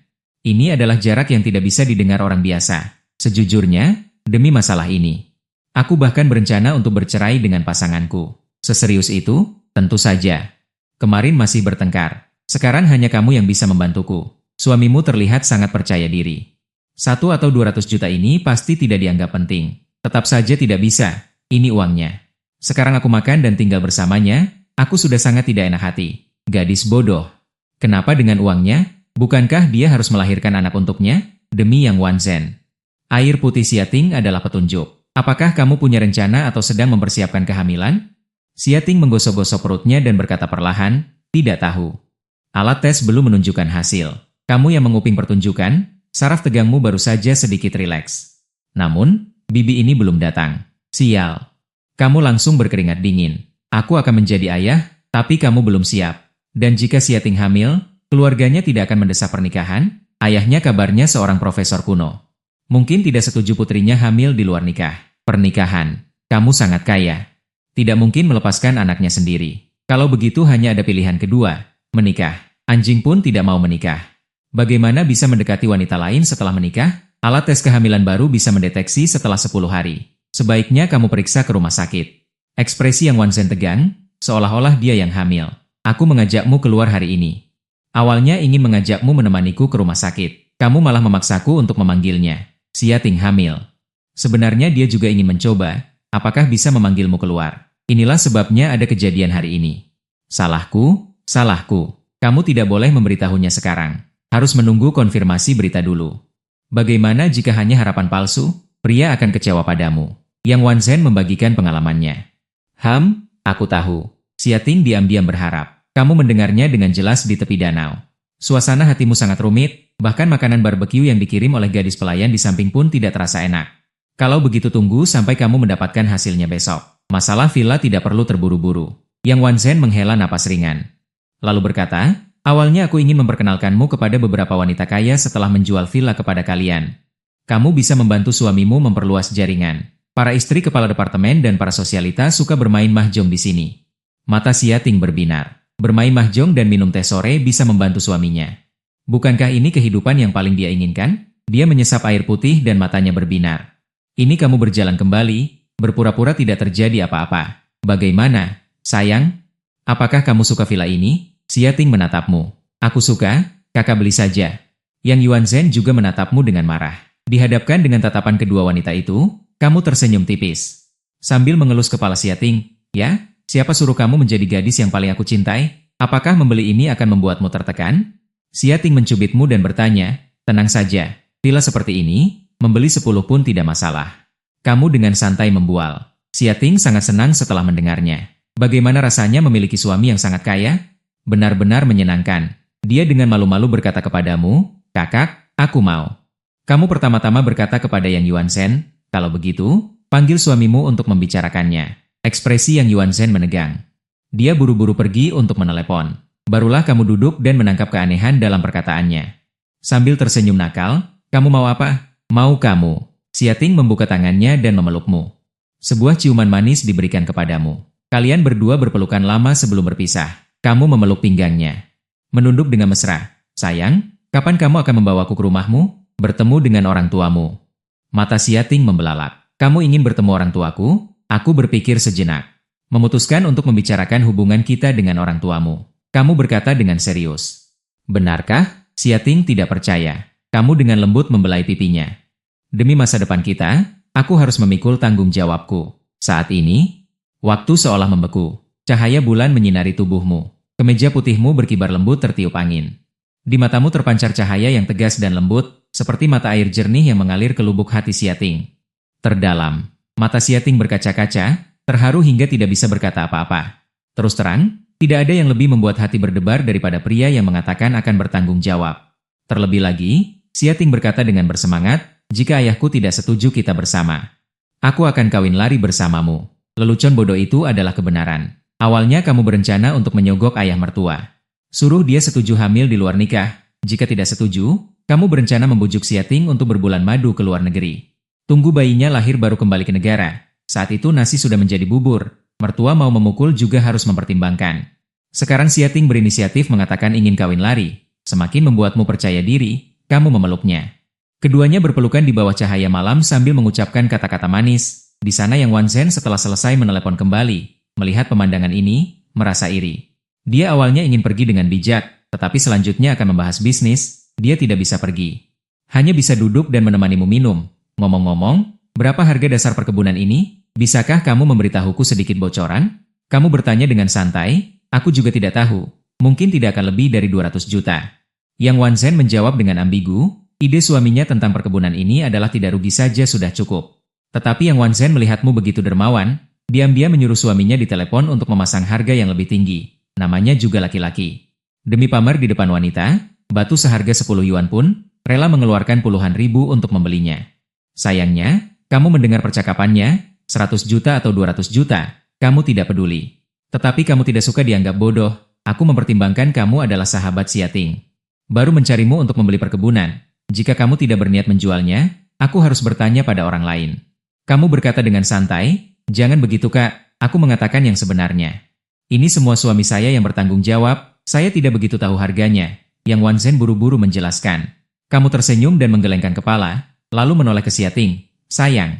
S1: Ini adalah jarak yang tidak bisa didengar orang biasa. Sejujurnya, demi masalah ini, aku bahkan berencana untuk bercerai dengan pasanganku. Seserius itu? Tentu saja. Kemarin masih bertengkar. Sekarang hanya kamu yang bisa membantuku. Suamimu terlihat sangat percaya diri. 1 atau 200 juta ini pasti tidak dianggap penting. Tetap saja tidak bisa. Ini uangnya. Sekarang aku makan dan tinggal bersamanya, aku sudah sangat tidak enak hati. Gadis bodoh. Kenapa dengan uangnya? Bukankah dia harus melahirkan anak untuknya? Demi Yang Wanzhen. Air putih Xiating adalah petunjuk. Apakah kamu punya rencana atau sedang mempersiapkan kehamilan? Xiating menggosok-gosok perutnya dan berkata perlahan, tidak tahu. Alat tes belum menunjukkan hasil. Kamu yang menguping pertunjukan, saraf tegangmu baru saja sedikit rileks. Namun, bibi ini belum datang. Sial. Kamu langsung berkeringat dingin. Aku akan menjadi ayah, tapi kamu belum siap. Dan jika Xiating hamil, keluarganya tidak akan mendesak pernikahan. Ayahnya kabarnya seorang profesor kuno. Mungkin tidak setuju putrinya hamil di luar nikah. Pernikahan. Kamu sangat kaya. Tidak mungkin melepaskan anaknya sendiri. Kalau begitu hanya ada pilihan kedua, menikah. Anjing pun tidak mau menikah. Bagaimana bisa mendekati wanita lain setelah menikah? Alat tes kehamilan baru bisa mendeteksi setelah 10 hari. Sebaiknya kamu periksa ke rumah sakit. Ekspresi Yang Wanzhen tegang, seolah-olah dia yang hamil. Aku mengajakmu keluar hari ini. Awalnya ingin mengajakmu menemaniku ke rumah sakit. Kamu malah memaksaku untuk memanggilnya. Xiating hamil. Sebenarnya dia juga ingin mencoba, apakah bisa memanggilmu keluar. Inilah sebabnya ada kejadian hari ini. Salahku, salahku. Kamu tidak boleh memberitahunya sekarang. Harus menunggu konfirmasi berita dulu. Bagaimana jika hanya harapan palsu? Pria akan kecewa padamu. Yang Wanzhen membagikan pengalamannya. Aku tahu. Xiating diam-diam berharap. Kamu mendengarnya dengan jelas di tepi danau. Suasana hatimu sangat rumit, bahkan makanan barbeque yang dikirim oleh gadis pelayan di samping pun tidak terasa enak. Kalau begitu tunggu sampai kamu mendapatkan hasilnya besok. Masalah villa tidak perlu terburu-buru. Yang Wanzhen menghela napas ringan. Lalu berkata, awalnya aku ingin memperkenalkanmu kepada beberapa wanita kaya setelah menjual villa kepada kalian. Kamu bisa membantu suamimu memperluas jaringan. Para istri kepala departemen dan para sosialita suka bermain mahjong di sini. Mata Xiating berbinar. Bermain mahjong dan minum teh sore bisa membantu suaminya. Bukankah ini kehidupan yang paling dia inginkan? Dia menyesap air putih dan matanya berbinar. Ini kamu berjalan kembali, berpura-pura tidak terjadi apa-apa. Bagaimana, sayang? Apakah kamu suka villa ini? Xiating menatapmu. Aku suka, kakak beli saja. Yang Yuanzhen juga menatapmu dengan marah. Dihadapkan dengan tatapan kedua wanita itu, kamu tersenyum tipis. Sambil mengelus kepala Xiating, ya, siapa suruh kamu menjadi gadis yang paling aku cintai? Apakah membeli ini akan membuatmu tertekan? Xiating mencubitmu dan bertanya, tenang saja, villa seperti ini, membeli 10 pun tidak masalah. Kamu dengan santai membual. Xiating sangat senang setelah mendengarnya. Bagaimana rasanya memiliki suami yang sangat kaya? Benar-benar menyenangkan. Dia dengan malu-malu berkata kepadamu, kakak, aku mau. Kamu pertama-tama berkata kepada Yang Yuanzhen, kalau begitu, panggil suamimu untuk membicarakannya. Ekspresi Yang Yuanzhen menegang. Dia buru-buru pergi untuk menelepon. Barulah kamu duduk dan menangkap keanehan dalam perkataannya. Sambil tersenyum nakal, kamu mau apa? Mau kamu. Xiating membuka tangannya dan memelukmu. Sebuah ciuman manis diberikan kepadamu. Kalian berdua berpelukan lama sebelum berpisah. Kamu memeluk pinggangnya. Menunduk dengan mesra. Sayang, kapan kamu akan membawaku ke rumahmu? Bertemu dengan orang tuamu. Mata Xiating membelalak. Kamu ingin bertemu orang tuaku? Aku berpikir sejenak. Memutuskan untuk membicarakan hubungan kita dengan orang tuamu. Kamu berkata dengan serius. Benarkah? Xiating tidak percaya. Kamu dengan lembut membelai pipinya. Demi masa depan kita, aku harus memikul tanggung jawabku. Saat ini, waktu seolah membeku. Cahaya bulan menyinari tubuhmu. Kemeja putihmu berkibar lembut tertiup angin. Di matamu terpancar cahaya yang tegas dan lembut, seperti mata air jernih yang mengalir ke lubuk hati Xiating. Terdalam, mata Xiating berkaca-kaca, terharu hingga tidak bisa berkata apa-apa. Terus terang, tidak ada yang lebih membuat hati berdebar daripada pria yang mengatakan akan bertanggung jawab. Terlebih lagi, Xiating berkata dengan bersemangat, jika ayahku tidak setuju kita bersama. Aku akan kawin lari bersamamu. Lelucon bodoh itu adalah kebenaran. Awalnya kamu berencana untuk menyogok ayah mertua. Suruh dia setuju hamil di luar nikah. Jika tidak setuju, kamu berencana membujuk Xiating untuk berbulan madu ke luar negeri. Tunggu bayinya lahir baru kembali ke negara. Saat itu nasi sudah menjadi bubur. Mertua mau memukul juga harus mempertimbangkan. Sekarang Xiating berinisiatif mengatakan ingin kawin lari. Semakin membuatmu percaya diri, kamu memeluknya. Keduanya berpelukan di bawah cahaya malam sambil mengucapkan kata-kata manis. Di sana Yang Wanzhen setelah selesai menelepon kembali, melihat pemandangan ini, merasa iri. Dia awalnya ingin pergi dengan bijak, tetapi selanjutnya akan membahas bisnis. Dia tidak bisa pergi. Hanya bisa duduk dan menemanimu minum. Ngomong-ngomong, berapa harga dasar perkebunan ini? Bisakah kamu memberitahuku sedikit bocoran? Kamu bertanya dengan santai, aku juga tidak tahu. Mungkin tidak akan lebih dari 200 juta. Yang Wanzhen menjawab dengan ambigu, ide suaminya tentang perkebunan ini adalah tidak rugi saja sudah cukup. Tetapi Yang Wanzhen melihatmu begitu dermawan, diam-diam menyuruh suaminya ditelepon untuk memasang harga yang lebih tinggi. Namanya juga laki-laki. Demi pamer di depan wanita, batu seharga 10 yuan pun rela mengeluarkan puluhan ribu untuk membelinya. Sayangnya, kamu mendengar percakapannya, 100 juta atau 200 juta, kamu tidak peduli. Tetapi kamu tidak suka dianggap bodoh, aku mempertimbangkan kamu adalah sahabat Xiating. Baru mencarimu untuk membeli perkebunan. Jika kamu tidak berniat menjualnya, aku harus bertanya pada orang lain. Kamu berkata dengan santai, jangan begitu kak, aku mengatakan yang sebenarnya. Ini semua suami saya yang bertanggung jawab, saya tidak begitu tahu harganya. Yang Wanzhen buru-buru menjelaskan. Kamu tersenyum dan menggelengkan kepala, lalu menoleh ke Xiating. Sayang,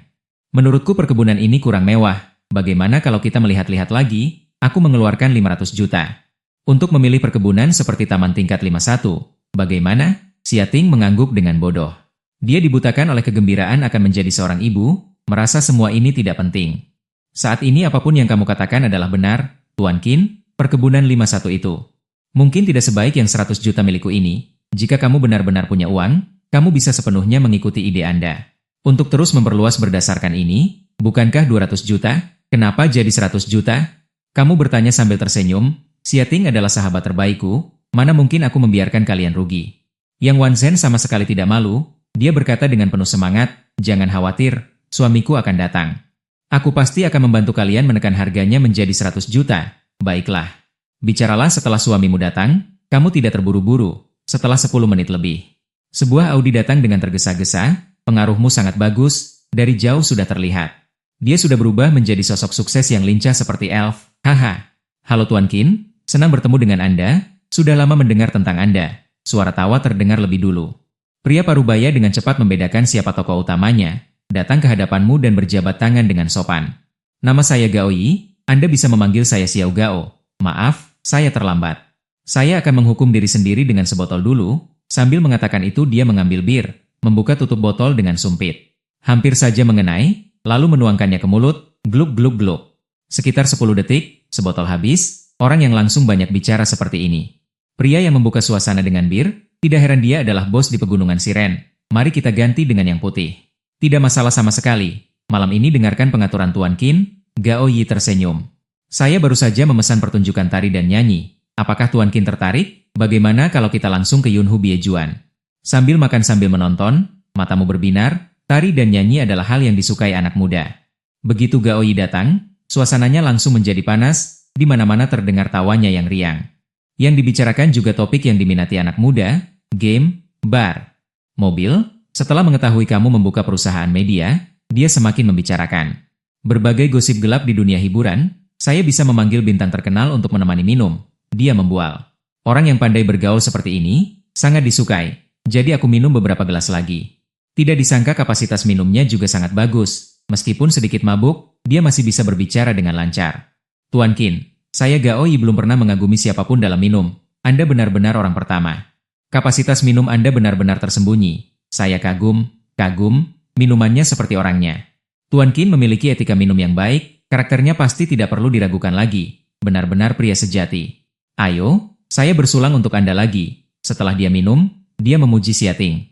S1: menurutku perkebunan ini kurang mewah. Bagaimana kalau kita melihat-lihat lagi? Aku mengeluarkan 500 juta. Untuk memilih perkebunan seperti taman tingkat 51. Bagaimana? Xiating mengangguk dengan bodoh. Dia dibutakan oleh kegembiraan akan menjadi seorang ibu, merasa semua ini tidak penting. Saat ini apapun yang kamu katakan adalah benar, Tuan Qin, perkebunan 51 itu. Mungkin tidak sebaik yang 100 juta milikku ini. Jika kamu benar-benar punya uang, kamu bisa sepenuhnya mengikuti ide Anda. Untuk terus memperluas berdasarkan ini, Bukankah 200 juta? Kenapa jadi 100 juta? Kamu bertanya sambil tersenyum. Xia adalah sahabat terbaikku, mana mungkin aku membiarkan kalian rugi. Yang Wanzhen sama sekali tidak malu, dia berkata dengan penuh semangat, jangan khawatir, suamiku akan datang. Aku pasti akan membantu kalian menekan harganya menjadi 100 juta. Baiklah. Bicaralah setelah suamimu datang, kamu tidak terburu-buru, setelah 10 menit lebih. Sebuah Audi datang dengan tergesa-gesa, pengaruhmu sangat bagus, dari jauh sudah terlihat. Dia sudah berubah menjadi sosok sukses yang lincah seperti elf. Haha. Halo Tuan Qin, senang bertemu dengan Anda, sudah lama mendengar tentang Anda. Suara tawa terdengar lebih dulu. Pria parubaya dengan cepat membedakan siapa tokoh utamanya, datang ke hadapanmu dan berjabat tangan dengan sopan. Nama saya Gao Yi, Anda bisa memanggil saya Xiao Gao. Maaf, saya terlambat. Saya akan menghukum diri sendiri dengan sebotol dulu. Sambil mengatakan itu dia mengambil bir, membuka tutup botol dengan sumpit. Hampir saja mengenai, lalu menuangkannya ke mulut, gluk-gluk-gluk. Sekitar 10 detik, sebotol habis, orang yang langsung banyak bicara seperti ini. Pria yang membuka suasana dengan bir, tidak heran dia adalah bos di pegunungan Siren. Mari kita ganti dengan yang putih. Tidak masalah sama sekali. Malam ini dengarkan pengaturan Tuan Qin. Gao Yi tersenyum. Saya baru saja memesan pertunjukan tari dan nyanyi. Apakah Tuan Qin tertarik? Bagaimana kalau kita langsung ke Yunhu Biejuan? Sambil makan sambil menonton, matamu berbinar, tari dan nyanyi adalah hal yang disukai anak muda. Begitu Gao Yi datang, suasananya langsung menjadi panas, di mana-mana terdengar tawanya yang riang. Yang dibicarakan juga topik yang diminati anak muda, game, bar, mobil. Setelah mengetahui kamu membuka perusahaan media, dia semakin membicarakan. Berbagai gosip gelap di dunia hiburan, saya bisa memanggil bintang terkenal untuk menemani minum. Dia membual. Orang yang pandai bergaul seperti ini, sangat disukai. Jadi aku minum beberapa gelas lagi. Tidak disangka kapasitas minumnya juga sangat bagus. Meskipun sedikit mabuk, dia masih bisa berbicara dengan lancar. Tuan Qin, saya Gao Yi belum pernah mengagumi siapapun dalam minum. Anda benar-benar orang pertama. Kapasitas minum Anda benar-benar tersembunyi. Saya kagum, minumannya seperti orangnya. Tuan Qin memiliki etika minum yang baik, karakternya pasti tidak perlu diragukan lagi. Benar-benar pria sejati. Ayo, saya bersulang untuk Anda lagi. Setelah dia minum, dia memuji Xia Ting.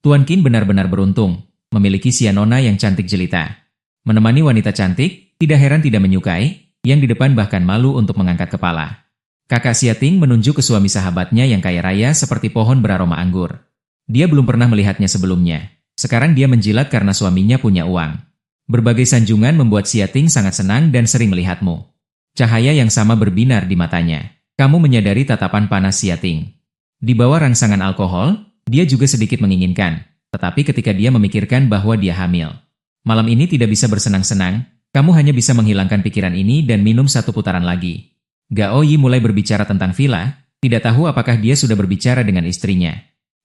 S1: Tuan Qin benar-benar beruntung, memiliki Xia Nona yang cantik jelita. Menemani wanita cantik, tidak heran tidak menyukai, yang di depan bahkan malu untuk mengangkat kepala. Kakak Xia Ting menunjuk ke suami sahabatnya yang kaya raya seperti pohon beraroma anggur. Dia belum pernah melihatnya sebelumnya. Sekarang dia menjilat karena suaminya punya uang. Berbagai sanjungan membuat Xia Ting sangat senang dan sering melihatmu. Cahaya yang sama berbinar di matanya. Kamu menyadari tatapan panas Xia Ting. Di bawah rangsangan alkohol, dia juga sedikit menginginkan. Tetapi ketika dia memikirkan bahwa dia hamil. Malam ini tidak bisa bersenang-senang, kamu hanya bisa menghilangkan pikiran ini dan minum satu putaran lagi. Gao Yi mulai berbicara tentang villa, tidak tahu apakah dia sudah berbicara dengan istrinya.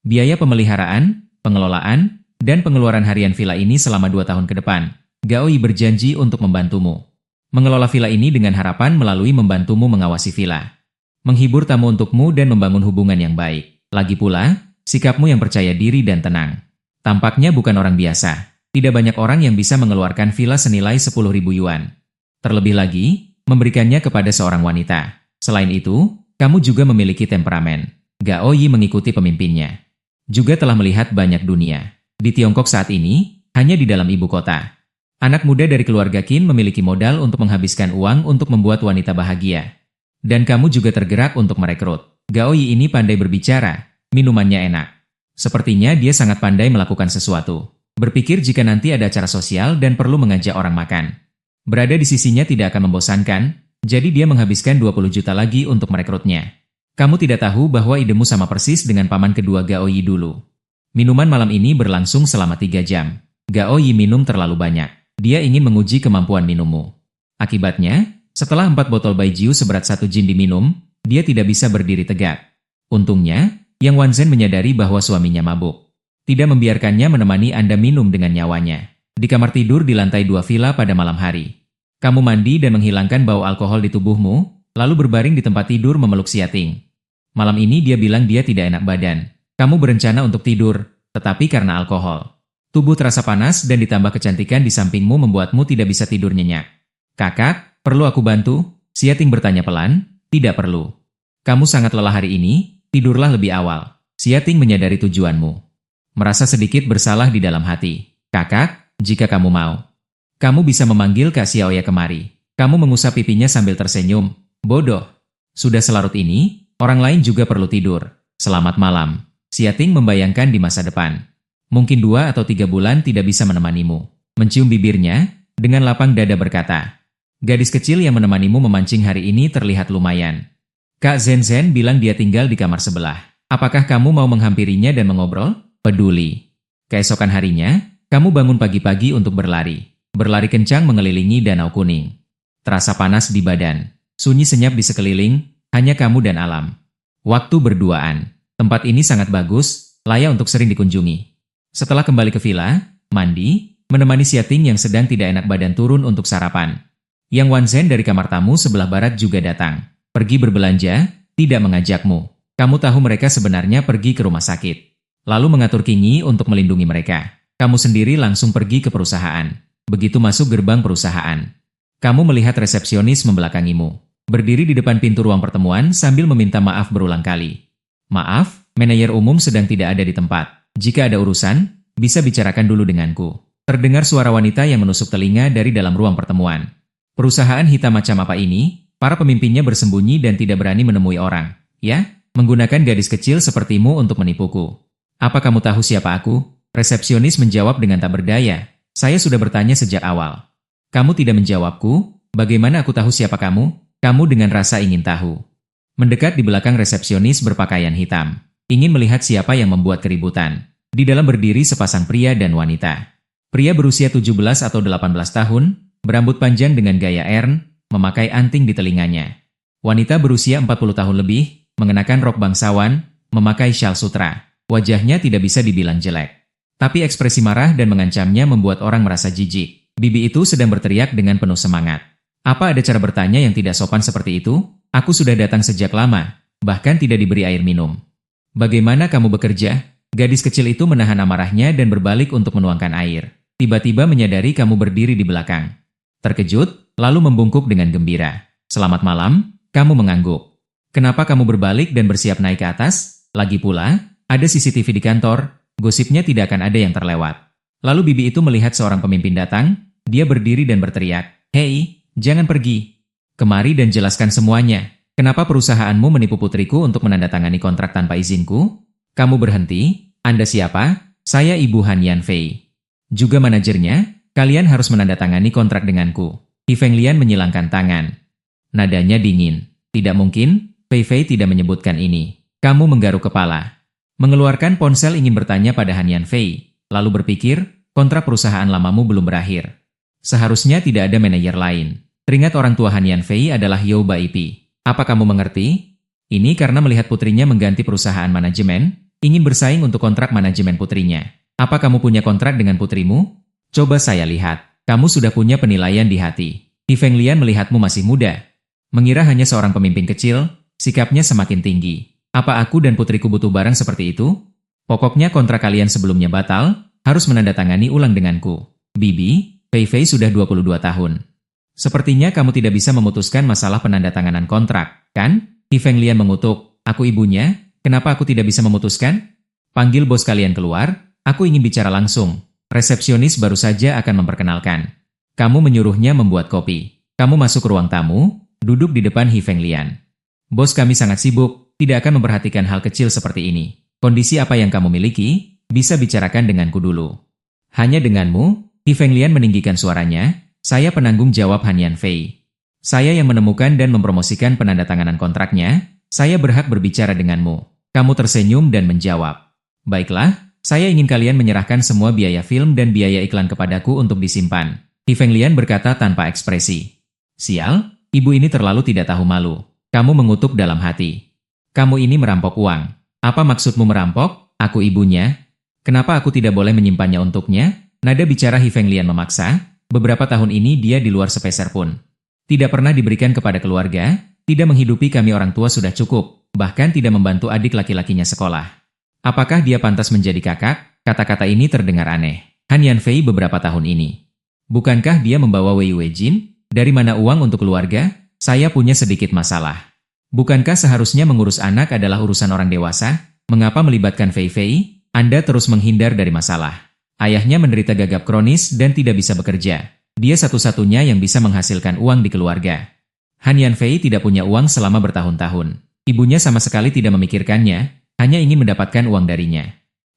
S1: Biaya pemeliharaan, pengelolaan, dan pengeluaran harian villa ini selama 2 tahun ke depan. Gao Yi berjanji untuk membantumu. Mengelola villa ini dengan harapan melalui membantumu mengawasi villa. Menghibur tamu untukmu dan membangun hubungan yang baik. Lagi pula, sikapmu yang percaya diri dan tenang. Tampaknya bukan orang biasa. Tidak banyak orang yang bisa mengeluarkan villa senilai 10.000 yuan. Terlebih lagi, memberikannya kepada seorang wanita. Selain itu, kamu juga memiliki temperamen. Gao Yi mengikuti pemimpinnya. Juga telah melihat banyak dunia. Di Tiongkok saat ini, hanya di dalam ibu kota. Anak muda dari keluarga Qin memiliki modal untuk menghabiskan uang untuk membuat wanita bahagia. Dan kamu juga tergerak untuk merekrut. Gao Yi ini pandai berbicara, minumannya enak. Sepertinya dia sangat pandai melakukan sesuatu. Berpikir jika nanti ada acara sosial dan perlu mengajak orang makan. Berada di sisinya tidak akan membosankan, jadi dia menghabiskan 20 juta lagi untuk merekrutnya. Kamu tidak tahu bahwa idemu sama persis dengan paman kedua Gao Yi dulu. Minuman malam ini berlangsung selama 3 jam. Gao Yi minum terlalu banyak. Dia ingin menguji kemampuan minummu. Akibatnya, setelah 4 botol baijiu seberat 1 jin diminum, dia tidak bisa berdiri tegak. Untungnya, Yang Wanzhen menyadari bahwa suaminya mabuk. Tidak membiarkannya menemani Anda minum dengan nyawanya. Di kamar tidur di lantai 2 villa pada malam hari. Kamu mandi dan menghilangkan bau alkohol di tubuhmu, lalu berbaring di tempat tidur memeluk Xia Ting. Malam ini dia bilang dia tidak enak badan. Kamu berencana untuk tidur, tetapi karena alkohol. Tubuh terasa panas dan ditambah kecantikan di sampingmu membuatmu tidak bisa tidur nyenyak. Kakak, perlu aku bantu? Xia Ting bertanya pelan. Tidak perlu. Kamu sangat lelah hari ini, tidurlah lebih awal. Xia Ting menyadari tujuanmu. Merasa sedikit bersalah di dalam hati. Kakak, jika kamu mau. Kamu bisa memanggil Kak Xiaoya kemari. Kamu mengusap pipinya sambil tersenyum. Bodoh. Sudah selarut ini, orang lain juga perlu tidur. Selamat malam. Xiating membayangkan di masa depan. Mungkin 2 atau 3 bulan tidak bisa menemanimu. Mencium bibirnya, dengan lapang dada berkata, gadis kecil yang menemanimu memancing hari ini terlihat lumayan. Kak Zen bilang dia tinggal di kamar sebelah. Apakah kamu mau menghampirinya dan mengobrol? Peduli. Keesokan harinya, kamu bangun pagi-pagi untuk berlari. Berlari kencang mengelilingi Danau Kuning. Terasa panas di badan. Sunyi senyap di sekeliling, hanya kamu dan alam. Waktu berduaan. Tempat ini sangat bagus, layak untuk sering dikunjungi. Setelah kembali ke villa, mandi, menemani Xiating yang sedang tidak enak badan turun untuk sarapan. Yang Wanzhen dari kamar tamu sebelah barat juga datang. Pergi berbelanja, tidak mengajakmu. Kamu tahu mereka sebenarnya pergi ke rumah sakit. Lalu mengatur Qingyi untuk melindungi mereka. Kamu sendiri langsung pergi ke perusahaan. Begitu masuk gerbang perusahaan, kamu melihat resepsionis membelakangimu. Berdiri di depan pintu ruang pertemuan sambil meminta maaf berulang kali. Maaf, manajer umum sedang tidak ada di tempat. Jika ada urusan, bisa bicarakan dulu denganku. Terdengar suara wanita yang menusuk telinga dari dalam ruang pertemuan. Perusahaan hitam macam apa ini? Para pemimpinnya bersembunyi dan tidak berani menemui orang. Ya, menggunakan gadis kecil sepertimu untuk menipuku. Apa kamu tahu siapa aku? Resepsionis menjawab dengan tak berdaya. Saya sudah bertanya sejak awal. Kamu tidak menjawabku, bagaimana aku tahu siapa kamu? Kamu dengan rasa ingin tahu. Mendekat di belakang resepsionis berpakaian hitam. Ingin melihat siapa yang membuat keributan. Di dalam berdiri sepasang pria dan wanita. Pria berusia 17 atau 18 tahun, berambut panjang dengan gaya Ern, memakai anting di telinganya. Wanita berusia 40 tahun lebih, mengenakan rok bangsawan, memakai syal sutra. Wajahnya tidak bisa dibilang jelek. Tapi ekspresi marah dan mengancamnya membuat orang merasa jijik. Bibi itu sedang berteriak dengan penuh semangat. Apa ada cara bertanya yang tidak sopan seperti itu? Aku sudah datang sejak lama, bahkan tidak diberi air minum. Bagaimana kamu bekerja? Gadis kecil itu menahan amarahnya dan berbalik untuk menuangkan air. Tiba-tiba menyadari kamu berdiri di belakang. Terkejut, lalu membungkuk dengan gembira. Selamat malam, kamu mengangguk. Kenapa kamu berbalik dan bersiap naik ke atas? Lagi pula, ada CCTV di kantor. Gosipnya tidak akan ada yang terlewat. Lalu bibi itu melihat seorang pemimpin datang, dia berdiri dan berteriak, "Hei, jangan pergi. Kemari dan jelaskan semuanya. Kenapa perusahaanmu menipu putriku untuk menandatangani kontrak tanpa izinku? Kamu berhenti? Anda siapa? Saya Ibu Han Yanfei. Juga manajernya, kalian harus menandatangani kontrak denganku." Hi Fenglian menyilangkan tangan. Nadanya dingin. Tidak mungkin, Fei Fei tidak menyebutkan ini. Kamu menggaruk kepala. Mengeluarkan ponsel ingin bertanya pada Han Yanfei, lalu berpikir, kontrak perusahaan lamamu belum berakhir. Seharusnya tidak ada manajer lain. Teringat orang tua Han Yanfei adalah You Baipi. Apa kamu mengerti? Ini karena melihat putrinya mengganti perusahaan manajemen, ingin bersaing untuk kontrak manajemen putrinya. Apa kamu punya kontrak dengan putrimu? Coba saya lihat. Kamu sudah punya penilaian di hati. Hi Fenglian melihatmu masih muda. Mengira hanya seorang pemimpin kecil, sikapnya semakin tinggi. Apa aku dan putriku butuh barang seperti itu? Pokoknya kontrak kalian sebelumnya batal, harus menandatangani ulang denganku. Bibi, Fei Fei sudah 22 tahun. Sepertinya kamu tidak bisa memutuskan masalah penandatanganan kontrak, kan? Hi Fenglian mengutuk. Aku ibunya, kenapa aku tidak bisa memutuskan? Panggil bos kalian keluar, aku ingin bicara langsung. Resepsionis baru saja akan memperkenalkan. Kamu menyuruhnya membuat kopi. Kamu masuk ke ruang tamu, duduk di depan Hi Fenglian. Bos kami sangat sibuk. Tidak akan memperhatikan hal kecil seperti ini. Kondisi apa yang kamu miliki, bisa bicarakan denganku dulu. Hanya denganmu, Hi Fenglian meninggikan suaranya, saya penanggung jawab Han Yanfei. Saya yang menemukan dan mempromosikan penandatanganan kontraknya, saya berhak berbicara denganmu. Kamu tersenyum dan menjawab. Baiklah, saya ingin kalian menyerahkan semua biaya film dan biaya iklan kepadaku untuk disimpan. Hi Fenglian berkata tanpa ekspresi. Sial, ibu ini terlalu tidak tahu malu. Kamu mengutuk dalam hati. Kamu ini merampok uang. Apa maksudmu merampok? Aku ibunya. Kenapa aku tidak boleh menyimpannya untuknya? Nada bicara Hi Fenglian memaksa. Beberapa tahun ini dia di luar sepeser pun. Tidak pernah diberikan kepada keluarga, tidak menghidupi kami orang tua sudah cukup, bahkan tidak membantu adik laki-lakinya sekolah. Apakah dia pantas menjadi kakak? Kata-kata ini terdengar aneh. Han Yanfei beberapa tahun ini. Bukankah dia membawa Wei Weijin? Dari mana uang untuk keluarga? Saya punya sedikit masalah. Bukankah seharusnya mengurus anak adalah urusan orang dewasa? Mengapa melibatkan Fei Fei? Anda terus menghindar dari masalah. Ayahnya menderita gagap kronis dan tidak bisa bekerja. Dia satu-satunya yang bisa menghasilkan uang di keluarga. Han Yanfei tidak punya uang selama bertahun-tahun. Ibunya sama sekali tidak memikirkannya, hanya ingin mendapatkan uang darinya.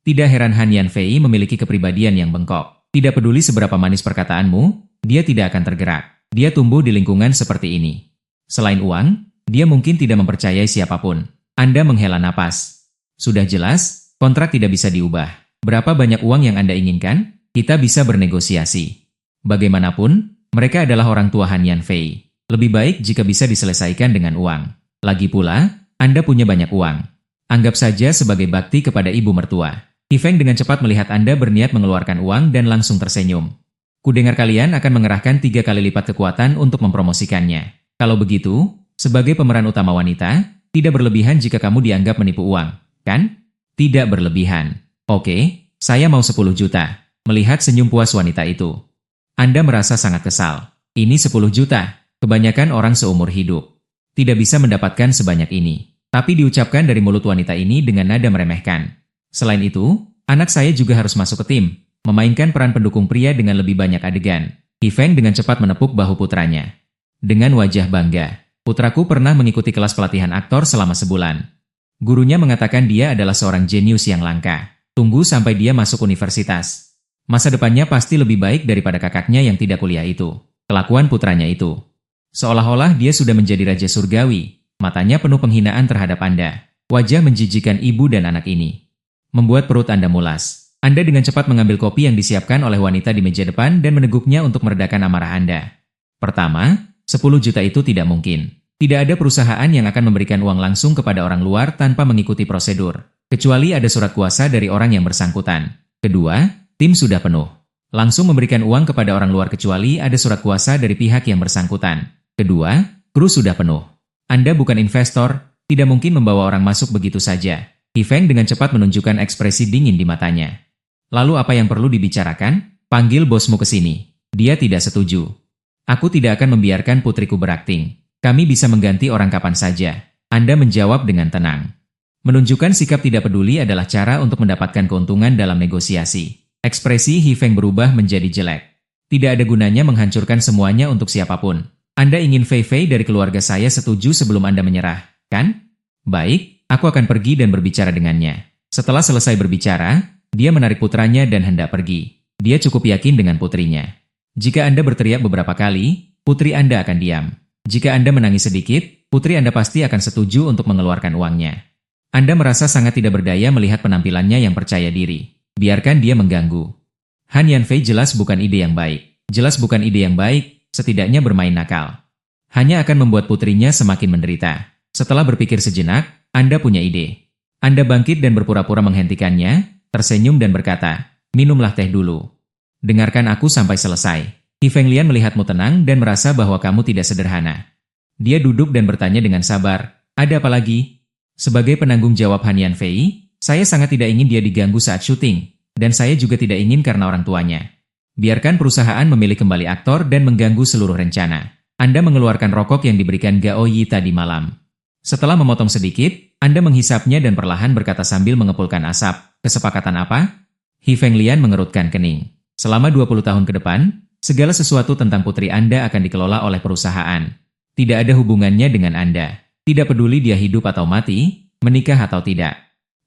S1: Tidak heran Han Yanfei memiliki kepribadian yang bengkok. Tidak peduli seberapa manis perkataanmu, dia tidak akan tergerak. Dia tumbuh di lingkungan seperti ini. Selain uang, dia mungkin tidak mempercayai siapapun. Anda menghela napas. Sudah jelas, kontrak tidak bisa diubah. Berapa banyak uang yang Anda inginkan? Kita bisa bernegosiasi. Bagaimanapun, mereka adalah orang tua Han Yanfei. Lebih baik jika bisa diselesaikan dengan uang. Lagi pula, Anda punya banyak uang. Anggap saja sebagai bakti kepada ibu mertua. Hi Feng dengan cepat melihat Anda berniat mengeluarkan uang dan langsung tersenyum. Kudengar kalian akan mengerahkan 3 kali lipat kekuatan untuk mempromosikannya. Kalau begitu, sebagai pemeran utama wanita, tidak berlebihan jika kamu dianggap menipu uang, kan? Tidak berlebihan. Oke, saya mau 10 juta. Melihat senyum puas wanita itu, Anda merasa sangat kesal. Ini 10 juta. Kebanyakan orang seumur hidup tidak bisa mendapatkan sebanyak ini. Tapi diucapkan dari mulut wanita ini dengan nada meremehkan. Selain itu, anak saya juga harus masuk ke tim, memainkan peran pendukung pria dengan lebih banyak adegan. Hi Feng dengan cepat menepuk bahu putranya. Dengan wajah bangga, putraku pernah mengikuti kelas pelatihan aktor selama sebulan. Gurunya mengatakan dia adalah seorang jenius yang langka. Tunggu sampai dia masuk universitas. Masa depannya pasti lebih baik daripada kakaknya yang tidak kuliah itu. Kelakuan putranya itu. Seolah-olah dia sudah menjadi raja surgawi. Matanya penuh penghinaan terhadap Anda. Wajah menjijikan ibu dan anak ini membuat perut Anda mulas. Anda dengan cepat mengambil kopi yang disiapkan oleh wanita di meja depan dan meneguknya untuk meredakan amarah Anda. Pertama, 10 juta itu tidak mungkin. Tidak ada perusahaan yang akan memberikan uang langsung kepada orang luar tanpa mengikuti prosedur, kecuali ada surat kuasa dari orang yang bersangkutan. Kedua, tim sudah penuh. Langsung memberikan uang kepada orang luar kecuali ada surat kuasa dari pihak yang bersangkutan. Kedua, kru sudah penuh. Anda bukan investor, tidak mungkin membawa orang masuk begitu saja. Hi Feng dengan cepat menunjukkan ekspresi dingin di matanya. Lalu apa yang perlu dibicarakan? Panggil bosmu ke sini. Dia tidak setuju. Aku tidak akan membiarkan putriku berakting. Kami bisa mengganti orang kapan saja. Anda menjawab dengan tenang. Menunjukkan sikap tidak peduli adalah cara untuk mendapatkan keuntungan dalam negosiasi. Ekspresi Hi Feng berubah menjadi jelek. Tidak ada gunanya menghancurkan semuanya untuk siapapun. Anda ingin Fei Fei dari keluarga saya setuju sebelum Anda menyerah, kan? Baik, aku akan pergi dan berbicara dengannya. Setelah selesai berbicara, dia menarik putranya dan hendak pergi. Dia cukup yakin dengan putrinya. Jika Anda berteriak beberapa kali, putri Anda akan diam. Jika Anda menangis sedikit, putri Anda pasti akan setuju untuk mengeluarkan uangnya. Anda merasa sangat tidak berdaya melihat penampilannya yang percaya diri. Biarkan dia mengganggu. Han Yanfei jelas bukan ide yang baik. Jelas bukan ide yang baik. Setidaknya bermain nakal. Hanya akan membuat putrinya semakin menderita. Setelah berpikir sejenak, Anda punya ide. Anda bangkit dan berpura-pura menghentikannya, tersenyum dan berkata, minumlah teh dulu. Dengarkan aku sampai selesai. Hi Feng Lian melihatmu tenang dan merasa bahwa kamu tidak sederhana. Dia duduk dan bertanya dengan sabar, ada apa lagi? Sebagai penanggung jawab Han Yanfei, saya sangat tidak ingin dia diganggu saat syuting, dan saya juga tidak ingin karena orang tuanya. Biarkan perusahaan memilih kembali aktor dan mengganggu seluruh rencana. Anda mengeluarkan rokok yang diberikan Gao Yi tadi malam. Setelah memotong sedikit, Anda menghisapnya dan perlahan berkata sambil mengepulkan asap. Kesepakatan apa? Hi Feng Lian mengerutkan kening. Selama 20 tahun ke depan, segala sesuatu tentang putri Anda akan dikelola oleh perusahaan. Tidak ada hubungannya dengan Anda. Tidak peduli dia hidup atau mati, menikah atau tidak,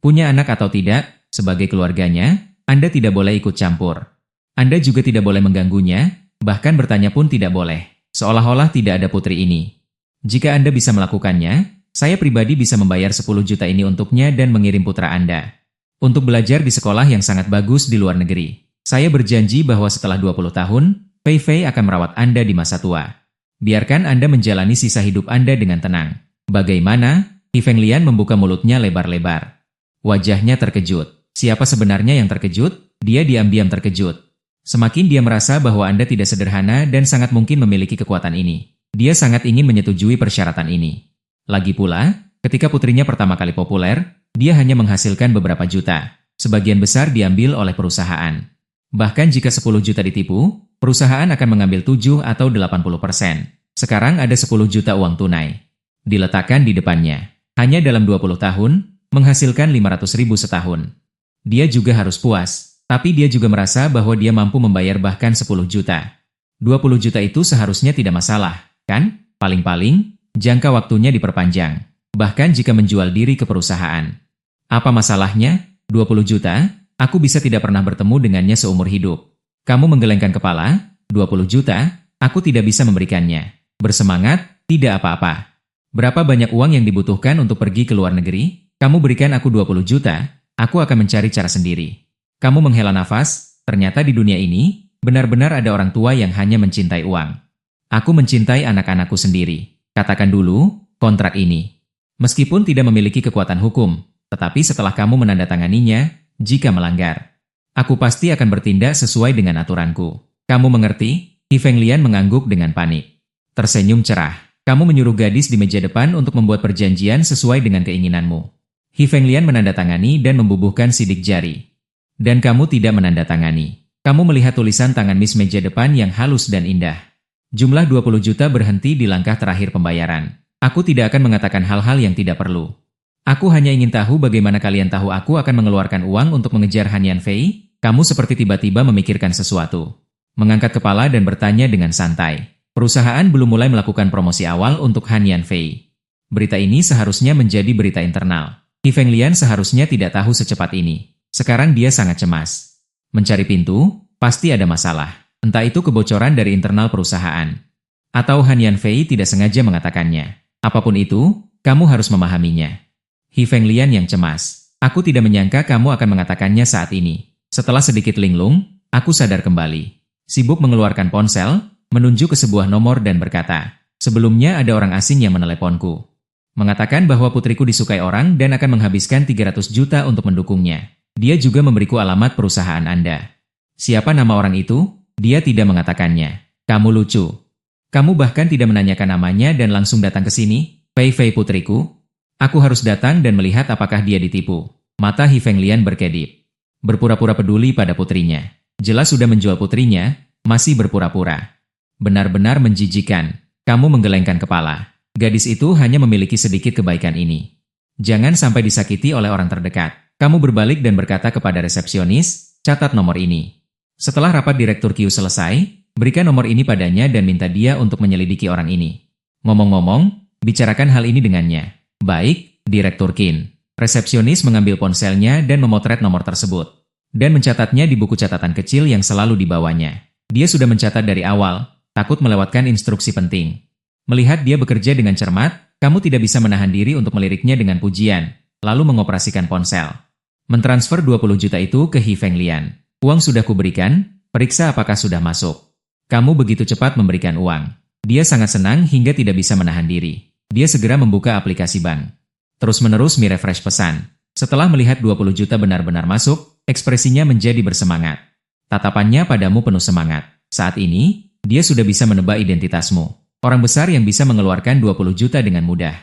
S1: punya anak atau tidak, sebagai keluarganya, Anda tidak boleh ikut campur. Anda juga tidak boleh mengganggunya, bahkan bertanya pun tidak boleh. Seolah-olah tidak ada putri ini. Jika Anda bisa melakukannya, saya pribadi bisa membayar 10 juta ini untuknya dan mengirim putra Anda untuk belajar di sekolah yang sangat bagus di luar negeri. Saya berjanji bahwa setelah 20 tahun, Fei Fei akan merawat Anda di masa tua. Biarkan Anda menjalani sisa hidup Anda dengan tenang. Bagaimana? Hi Feng Lian membuka mulutnya lebar-lebar. Wajahnya terkejut. Siapa sebenarnya yang terkejut? Dia diam-diam terkejut. Semakin dia merasa bahwa Anda tidak sederhana dan sangat mungkin memiliki kekuatan ini. Dia sangat ingin menyetujui persyaratan ini. Lagi pula, ketika putrinya pertama kali populer, dia hanya menghasilkan beberapa juta. Sebagian besar diambil oleh perusahaan. Bahkan jika 10 juta ditipu, perusahaan akan mengambil 7 atau 80%. Sekarang ada 10 juta uang tunai. Diletakkan di depannya. Hanya dalam 20 tahun, menghasilkan 500.000 setahun. Dia juga harus puas. Tapi dia juga merasa bahwa dia mampu membayar bahkan 10 juta. 20 juta itu seharusnya tidak masalah, kan? Paling-paling, jangka waktunya diperpanjang. Bahkan jika menjual diri ke perusahaan. Apa masalahnya? 20 juta? Aku bisa tidak pernah bertemu dengannya seumur hidup. Kamu menggelengkan kepala? 20 juta? Aku tidak bisa memberikannya. Bersemangat? Tidak apa-apa. Berapa banyak uang yang dibutuhkan untuk pergi ke luar negeri? Kamu berikan aku 20 juta, aku akan mencari cara sendiri. Kamu menghela nafas, ternyata di dunia ini, benar-benar ada orang tua yang hanya mencintai uang. Aku mencintai anak-anakku sendiri. Katakan dulu, kontrak ini. Meskipun tidak memiliki kekuatan hukum, tetapi setelah kamu menandatanganinya, jika melanggar, aku pasti akan bertindak sesuai dengan aturanku. Kamu mengerti? Hi Fenglian mengangguk dengan panik. Tersenyum cerah. Kamu menyuruh gadis di meja depan untuk membuat perjanjian sesuai dengan keinginanmu. Hi Fenglian menandatangani dan membubuhkan sidik jari. Dan kamu tidak menandatangani. Kamu melihat tulisan tangan Miss meja depan yang halus dan indah. Jumlah 20 juta berhenti di langkah terakhir pembayaran. Aku tidak akan mengatakan hal-hal yang tidak perlu. Aku hanya ingin tahu bagaimana kalian tahu aku akan mengeluarkan uang untuk mengejar Han Yanfei. Kamu seperti tiba-tiba memikirkan sesuatu. Mengangkat kepala dan bertanya dengan santai. Perusahaan belum mulai melakukan promosi awal untuk Han Yanfei. Berita ini seharusnya menjadi berita internal. Hi Fenglian seharusnya tidak tahu secepat ini. Sekarang dia sangat cemas. Mencari pintu, pasti ada masalah. Entah itu kebocoran dari internal perusahaan. Atau Han Yanfei tidak sengaja mengatakannya. Apapun itu, kamu harus memahaminya. Hi Fenglian yang cemas. Aku tidak menyangka kamu akan mengatakannya saat ini. Setelah sedikit linglung, aku sadar kembali. Sibuk mengeluarkan ponsel, menunjuk ke sebuah nomor dan berkata, sebelumnya ada orang asing yang meneleponku. Mengatakan bahwa putriku disukai orang dan akan menghabiskan 300 juta untuk mendukungnya. Dia juga memberiku alamat perusahaan Anda. Siapa nama orang itu? Dia tidak mengatakannya. Kamu lucu. Kamu bahkan tidak menanyakan namanya dan langsung datang ke sini? Fei Fei putriku? Aku harus datang dan melihat apakah dia ditipu. Mata Hi Fenglian berkedip. Berpura-pura peduli pada putrinya. Jelas sudah menjual putrinya, masih berpura-pura. Benar-benar menjijikan. Kamu menggelengkan kepala. Gadis itu hanya memiliki sedikit kebaikan ini. Jangan sampai disakiti oleh orang terdekat. Kamu berbalik dan berkata kepada resepsionis, catat nomor ini. Setelah rapat Direktur Q selesai, berikan nomor ini padanya dan minta dia untuk menyelidiki orang ini. Ngomong-ngomong, bicarakan hal ini dengannya. Baik, Direktur Qin. Resepsionis mengambil ponselnya dan memotret nomor tersebut. Dan mencatatnya di buku catatan kecil yang selalu dibawanya. Dia sudah mencatat dari awal, takut melewatkan instruksi penting. Melihat dia bekerja dengan cermat, kamu tidak bisa menahan diri untuk meliriknya dengan pujian, lalu mengoperasikan ponsel. Mentransfer 20 juta itu ke Hi Fenglian. Uang sudah kuberikan, periksa apakah sudah masuk. Kamu begitu cepat memberikan uang. Dia sangat senang hingga tidak bisa menahan diri. Dia segera membuka aplikasi bank. Terus-menerus mi-refresh pesan. Setelah melihat 20 juta benar-benar masuk, ekspresinya menjadi bersemangat. Tatapannya padamu penuh semangat. Saat ini, dia sudah bisa menebak identitasmu. Orang besar yang bisa mengeluarkan 20 juta dengan mudah.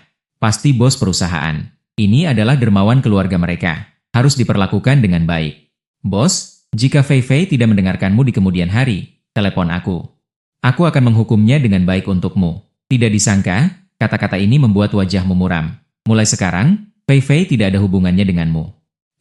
S1: Pasti bos perusahaan. Ini adalah dermawan keluarga mereka. Harus diperlakukan dengan baik. Bos, jika Fei Fei tidak mendengarkanmu di kemudian hari, telepon aku. Aku akan menghukumnya dengan baik untukmu. Tidak disangka, kata-kata ini membuat wajahmu muram. Mulai sekarang, Fei Fei tidak ada hubungannya denganmu.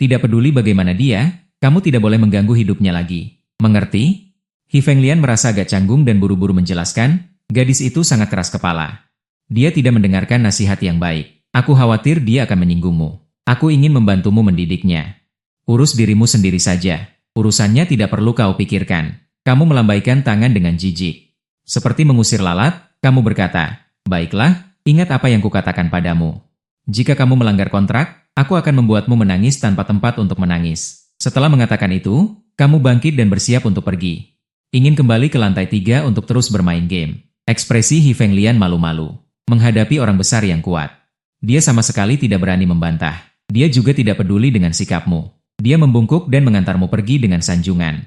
S1: Tidak peduli bagaimana dia, kamu tidak boleh mengganggu hidupnya lagi. Mengerti? Hi Fenglian merasa agak canggung dan buru-buru menjelaskan, gadis itu sangat keras kepala. Dia tidak mendengarkan nasihat yang baik. Aku khawatir dia akan menyinggungmu. Aku ingin membantumu mendidiknya. Urus dirimu sendiri saja. Urusannya tidak perlu kau pikirkan. Kamu melambaikan tangan dengan jijik. Seperti mengusir lalat, kamu berkata, baiklah, ingat apa yang kukatakan padamu. Jika kamu melanggar kontrak, aku akan membuatmu menangis tanpa tempat untuk menangis. Setelah mengatakan itu, kamu bangkit dan bersiap untuk pergi. Ingin kembali ke lantai 3 untuk terus bermain game. Ekspresi Hi Fenglian malu-malu. Menghadapi orang besar yang kuat. Dia sama sekali tidak berani membantah. Dia juga tidak peduli dengan sikapmu. Dia membungkuk dan mengantarmu pergi dengan sanjungan.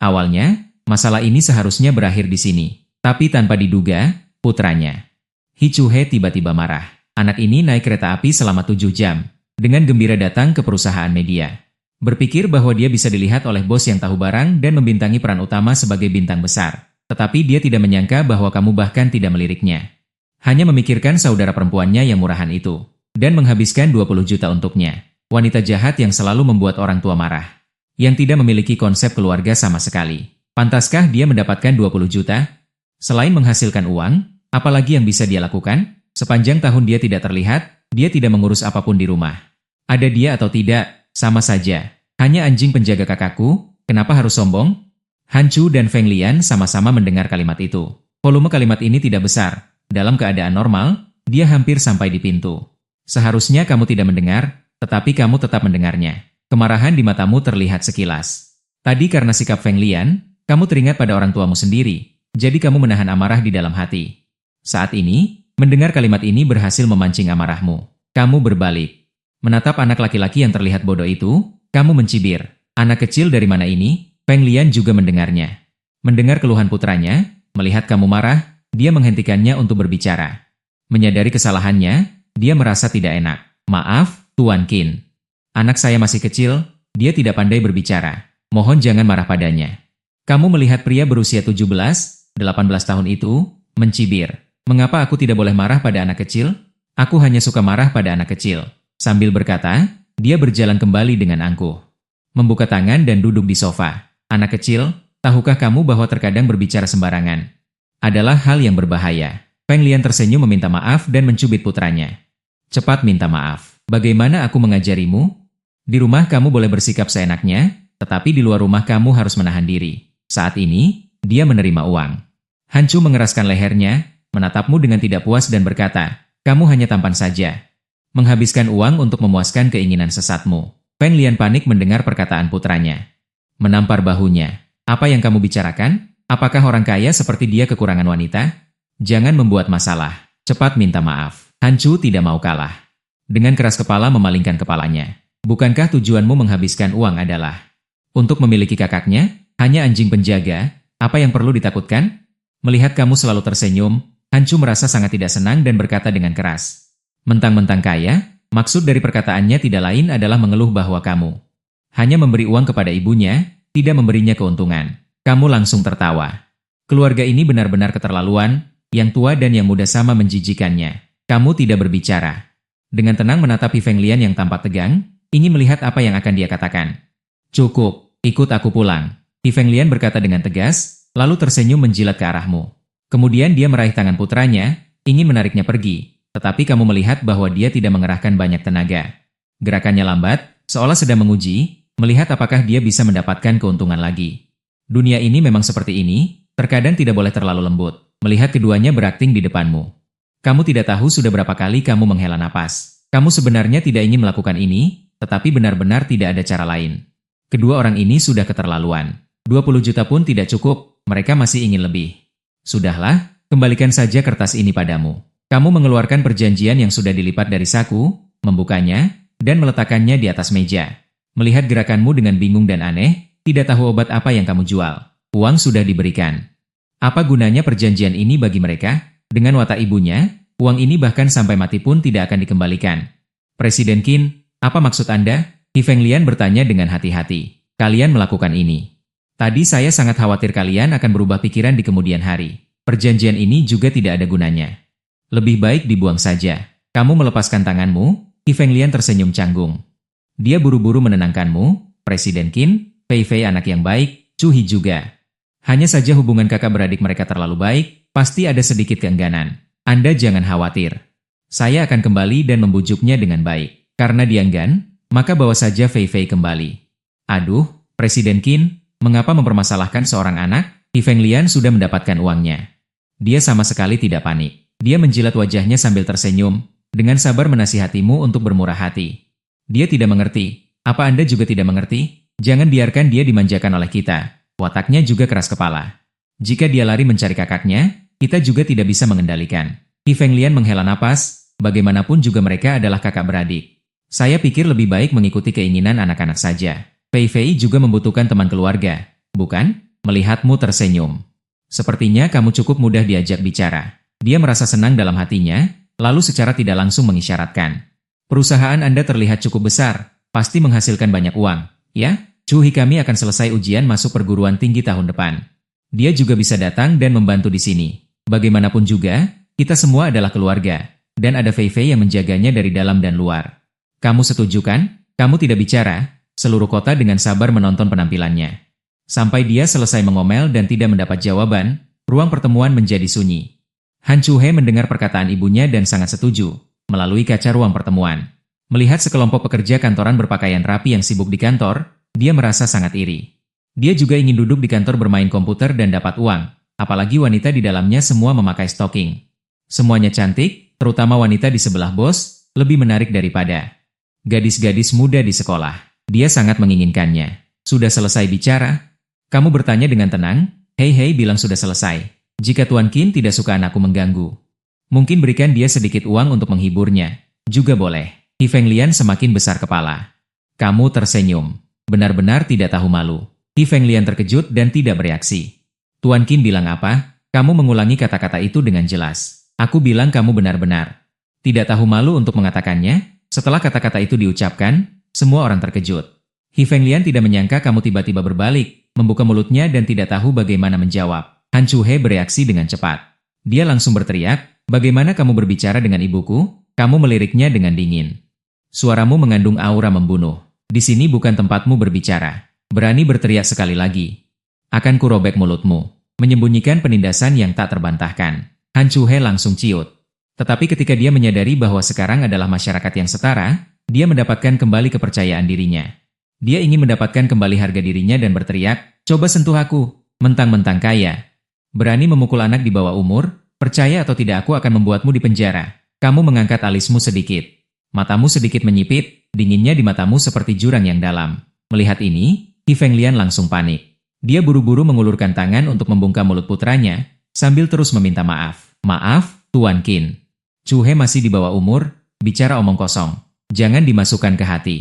S1: Awalnya, masalah ini seharusnya berakhir di sini. Tapi tanpa diduga, putranya. Hi Chu-he tiba-tiba marah. Anak ini naik kereta api selama 7 jam. Dengan gembira datang ke perusahaan media. Berpikir bahwa dia bisa dilihat oleh bos yang tahu barang dan membintangi peran utama sebagai bintang besar. Tetapi dia tidak menyangka bahwa kamu bahkan tidak meliriknya. Hanya memikirkan saudara perempuannya yang murahan itu. Dan menghabiskan 20 juta untuknya. Wanita jahat yang selalu membuat orang tua marah. Yang tidak memiliki konsep keluarga sama sekali. Pantaskah dia mendapatkan 20 juta? Selain menghasilkan uang, apalagi yang bisa dia lakukan? Sepanjang tahun dia tidak terlihat, dia tidak mengurus apapun di rumah. Ada dia atau tidak, sama saja. Hanya anjing penjaga kakakku, kenapa harus sombong? Han Chu dan Feng Lian sama-sama mendengar kalimat itu. Volume kalimat ini tidak besar. Dalam keadaan normal, dia hampir sampai di pintu. Seharusnya kamu tidak mendengar, tetapi kamu tetap mendengarnya. Kemarahan di matamu terlihat sekilas. Tadi karena sikap Feng Lian, kamu teringat pada orang tuamu sendiri, jadi kamu menahan amarah di dalam hati. Saat ini, mendengar kalimat ini berhasil memancing amarahmu. Kamu berbalik. Menatap anak laki-laki yang terlihat bodoh itu, kamu mencibir. Anak kecil dari mana ini? Feng Lian juga mendengarnya. Mendengar keluhan putranya, melihat kamu marah, dia menghentikannya untuk berbicara. Menyadari kesalahannya, dia merasa tidak enak. Maaf, Tuan Qin. Anak saya masih kecil, dia tidak pandai berbicara. Mohon jangan marah padanya. Kamu melihat pria berusia 17, 18 tahun itu, mencibir. Mengapa aku tidak boleh marah pada anak kecil? Aku hanya suka marah pada anak kecil. Sambil berkata, dia berjalan kembali dengan angkuh. Membuka tangan dan duduk di sofa. Anak kecil, tahukah kamu bahwa terkadang berbicara sembarangan adalah hal yang berbahaya? Feng Lian tersenyum meminta maaf dan mencubit putranya. Cepat minta maaf. Bagaimana aku mengajarimu? Di rumah kamu boleh bersikap seenaknya, tetapi di luar rumah kamu harus menahan diri. Saat ini, dia menerima uang. Han Chu mengeraskan lehernya, menatapmu dengan tidak puas dan berkata, kamu hanya tampan saja. Menghabiskan uang untuk memuaskan keinginan sesatmu. Feng Lian panik mendengar perkataan putranya. Menampar bahunya. Apa yang kamu bicarakan? Apakah orang kaya seperti dia kekurangan wanita? Jangan membuat masalah. Cepat minta maaf. Han Chu tidak mau kalah. Dengan keras kepala memalingkan kepalanya. Bukankah tujuanmu menghabiskan uang adalah untuk memiliki kakaknya? Hanya anjing penjaga? Apa yang perlu ditakutkan? Melihat kamu selalu tersenyum, Han Chu merasa sangat tidak senang dan berkata dengan keras. Mentang-mentang kaya? Maksud dari perkataannya tidak lain adalah mengeluh bahwa kamu hanya memberi uang kepada ibunya, tidak memberinya keuntungan. Kamu langsung tertawa. Keluarga ini benar-benar keterlaluan, yang tua dan yang muda sama menjijikannya. Kamu tidak berbicara. Dengan tenang menatapi Feng Lian yang tampak tegang, ingin melihat apa yang akan dia katakan. Cukup, ikut aku pulang. Feng Lian berkata dengan tegas, lalu tersenyum menjilat ke arahmu. Kemudian dia meraih tangan putranya, ingin menariknya pergi, tetapi kamu melihat bahwa dia tidak mengerahkan banyak tenaga. Gerakannya lambat, seolah sedang menguji, melihat apakah dia bisa mendapatkan keuntungan lagi. Dunia ini memang seperti ini, terkadang tidak boleh terlalu lembut. Melihat keduanya berakting di depanmu. Kamu tidak tahu sudah berapa kali kamu menghela napas. Kamu sebenarnya tidak ingin melakukan ini, tetapi benar-benar tidak ada cara lain. Kedua orang ini sudah keterlaluan. 20 juta pun tidak cukup, mereka masih ingin lebih. Sudahlah, kembalikan saja kertas ini padamu. Kamu mengeluarkan perjanjian yang sudah dilipat dari saku, membukanya, dan meletakkannya di atas meja. Melihat gerakanmu dengan bingung dan aneh, tidak tahu obat apa yang kamu jual. Uang sudah diberikan. Apa gunanya perjanjian ini bagi mereka? Dengan watak ibunya, uang ini bahkan sampai mati pun tidak akan dikembalikan. Presiden Qin, apa maksud Anda? Feng Lian bertanya dengan hati-hati. Kalian melakukan ini. Tadi saya sangat khawatir kalian akan berubah pikiran di kemudian hari. Perjanjian ini juga tidak ada gunanya. Lebih baik dibuang saja. Kamu melepaskan tanganmu? Feng Lian tersenyum canggung. Dia buru-buru menenangkanmu, Presiden Qin, Fei Fei anak yang baik, Chu Hi juga. Hanya saja hubungan kakak beradik mereka terlalu baik, pasti ada sedikit keengganan. Anda jangan khawatir. Saya akan kembali dan membujuknya dengan baik. Karena dia enggan, maka bawa saja Fei Fei kembali. Aduh, Presiden Qin, mengapa mempermasalahkan seorang anak? Feng Lian sudah mendapatkan uangnya. Dia sama sekali tidak panik. Dia menjilat wajahnya sambil tersenyum, dengan sabar menasihatimu untuk bermurah hati. Dia tidak mengerti. Apa Anda juga tidak mengerti? Jangan biarkan dia dimanjakan oleh kita. Wataknya juga keras kepala. Jika dia lari mencari kakaknya, kita juga tidak bisa mengendalikan. Feng Lian menghela napas, bagaimanapun juga mereka adalah kakak beradik. Saya pikir lebih baik mengikuti keinginan anak-anak saja. Fei Fei juga membutuhkan teman keluarga, bukan? Melihatmu tersenyum. Sepertinya kamu cukup mudah diajak bicara. Dia merasa senang dalam hatinya, lalu secara tidak langsung mengisyaratkan. Perusahaan Anda terlihat cukup besar, pasti menghasilkan banyak uang, ya? Chu Hi kami akan selesai ujian masuk perguruan tinggi tahun depan. Dia juga bisa datang dan membantu di sini. Bagaimanapun juga, kita semua adalah keluarga, dan ada Fei Fei yang menjaganya dari dalam dan luar. Kamu setuju kan? Kamu tidak bicara, seluruh kota dengan sabar menonton penampilannya. Sampai dia selesai mengomel dan tidak mendapat jawaban, Ruang pertemuan menjadi sunyi. Han Chu-he mendengar perkataan ibunya dan sangat setuju, melalui kaca ruang pertemuan. Melihat sekelompok pekerja kantoran berpakaian rapi yang sibuk di kantor, dia merasa sangat iri. Dia juga ingin duduk di kantor bermain komputer dan dapat uang, apalagi wanita di dalamnya semua memakai stocking. Semuanya cantik, terutama wanita di sebelah bos, lebih menarik daripada gadis-gadis muda di sekolah. Dia sangat menginginkannya. Sudah selesai bicara? Kamu bertanya dengan tenang? Hei, bilang sudah selesai. Jika Tuan Qin tidak suka anakku mengganggu, mungkin berikan dia sedikit uang untuk menghiburnya. Juga boleh. Hi Fenglian semakin besar kepala. Kamu tersenyum. Benar-benar tidak tahu malu. Hi Fenglian terkejut dan tidak bereaksi. Tuan Qin bilang apa? Kamu mengulangi kata-kata itu dengan jelas. Aku bilang kamu benar-benar tidak tahu malu untuk mengatakannya. Setelah kata-kata itu diucapkan, semua orang terkejut. Hi Fenglian tidak menyangka kamu tiba-tiba berbalik, membuka mulutnya dan tidak tahu bagaimana menjawab. Han Chu-he bereaksi dengan cepat. Dia langsung berteriak, bagaimana kamu berbicara dengan ibuku? Kamu meliriknya dengan dingin. Suaramu mengandung aura membunuh. Di sini bukan tempatmu berbicara. Berani berteriak sekali lagi. Akan kurobek mulutmu. Menyembunyikan penindasan yang tak terbantahkan. Han Chu-he langsung ciut. Tetapi ketika dia menyadari bahwa sekarang adalah masyarakat yang setara, dia mendapatkan kembali kepercayaan dirinya. Dia ingin mendapatkan kembali harga dirinya dan berteriak, coba sentuh aku, mentang-mentang kaya. Berani memukul anak di bawah umur, percaya atau tidak aku akan membuatmu di penjara. Kamu mengangkat alismu sedikit. Matamu sedikit menyipit, dinginnya di matamu seperti jurang yang dalam. Melihat ini, Hi Fenglian langsung panik. Dia buru-buru mengulurkan tangan untuk membungkam mulut putranya, sambil terus meminta maaf. Maaf, Tuan Qin. Chu-he masih di bawah umur, bicara omong kosong. Jangan dimasukkan ke hati.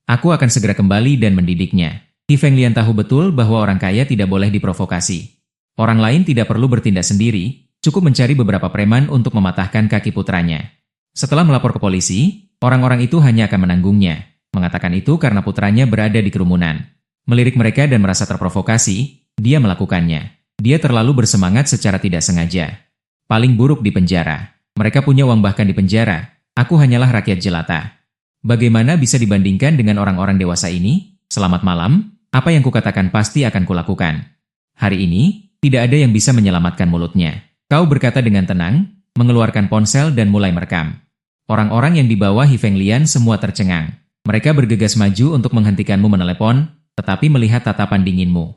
S1: Aku akan segera kembali dan mendidiknya. Hi Fenglian tahu betul bahwa orang kaya tidak boleh diprovokasi. Orang lain tidak perlu bertindak sendiri, cukup mencari beberapa preman untuk mematahkan kaki putranya. Setelah melapor ke polisi, orang-orang itu hanya akan menanggungnya. Mengatakan itu karena putranya berada di kerumunan. Melirik mereka dan merasa terprovokasi, dia melakukannya. Dia terlalu bersemangat secara tidak sengaja. Paling buruk di penjara. Mereka punya uang bahkan di penjara. Aku hanyalah rakyat jelata. Bagaimana bisa dibandingkan dengan orang-orang dewasa ini? Selamat malam, apa yang kukatakan pasti akan kulakukan. Hari ini, tidak ada yang bisa menyelamatkan mulutnya. Kau berkata dengan tenang, mengeluarkan ponsel dan mulai merekam. Orang-orang yang di bawah Hi Fenglian semua tercengang. Mereka bergegas maju untuk menghentikanmu menelepon, tetapi melihat tatapan dinginmu.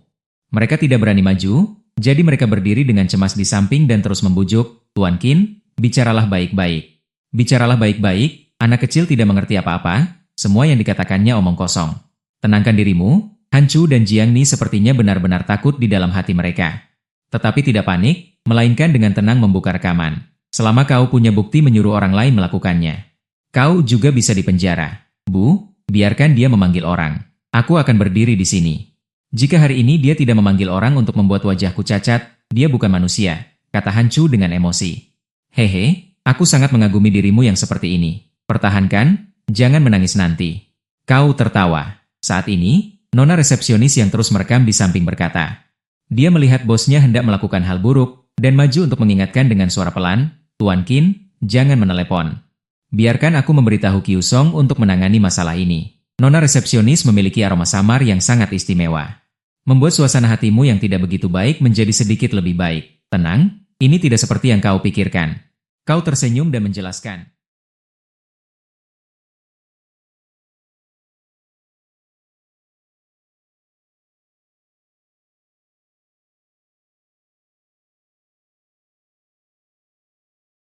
S1: Mereka tidak berani maju, jadi mereka berdiri dengan cemas di samping dan terus membujuk, Tuan Qin, bicaralah baik-baik. Bicaralah baik-baik. Anak kecil tidak mengerti apa-apa, semua yang dikatakannya omong kosong. Tenangkan dirimu, Han Chu dan Jiang Ni sepertinya benar-benar takut di dalam hati mereka. Tetapi tidak panik, melainkan dengan tenang membuka rekaman. Selama kau punya bukti menyuruh orang lain melakukannya, kau juga bisa dipenjara. Bu, biarkan dia memanggil orang. Aku akan berdiri di sini. Jika hari ini dia tidak memanggil orang untuk membuat wajahku cacat, dia bukan manusia, kata Han Chu dengan emosi. Hehe, aku sangat mengagumi dirimu yang seperti ini. Pertahankan, jangan menangis nanti. Kau tertawa. Saat ini, nona resepsionis yang terus merekam di samping berkata. Dia melihat bosnya hendak melakukan hal buruk, dan maju untuk mengingatkan dengan suara pelan, Tuan Qin, jangan menelepon. Biarkan aku memberitahu Qiu Song untuk menangani masalah ini. Nona resepsionis memiliki aroma samar yang sangat istimewa. Membuat suasana hatimu yang tidak begitu baik menjadi sedikit lebih baik. Tenang, ini tidak seperti yang kau pikirkan. Kau tersenyum dan menjelaskan.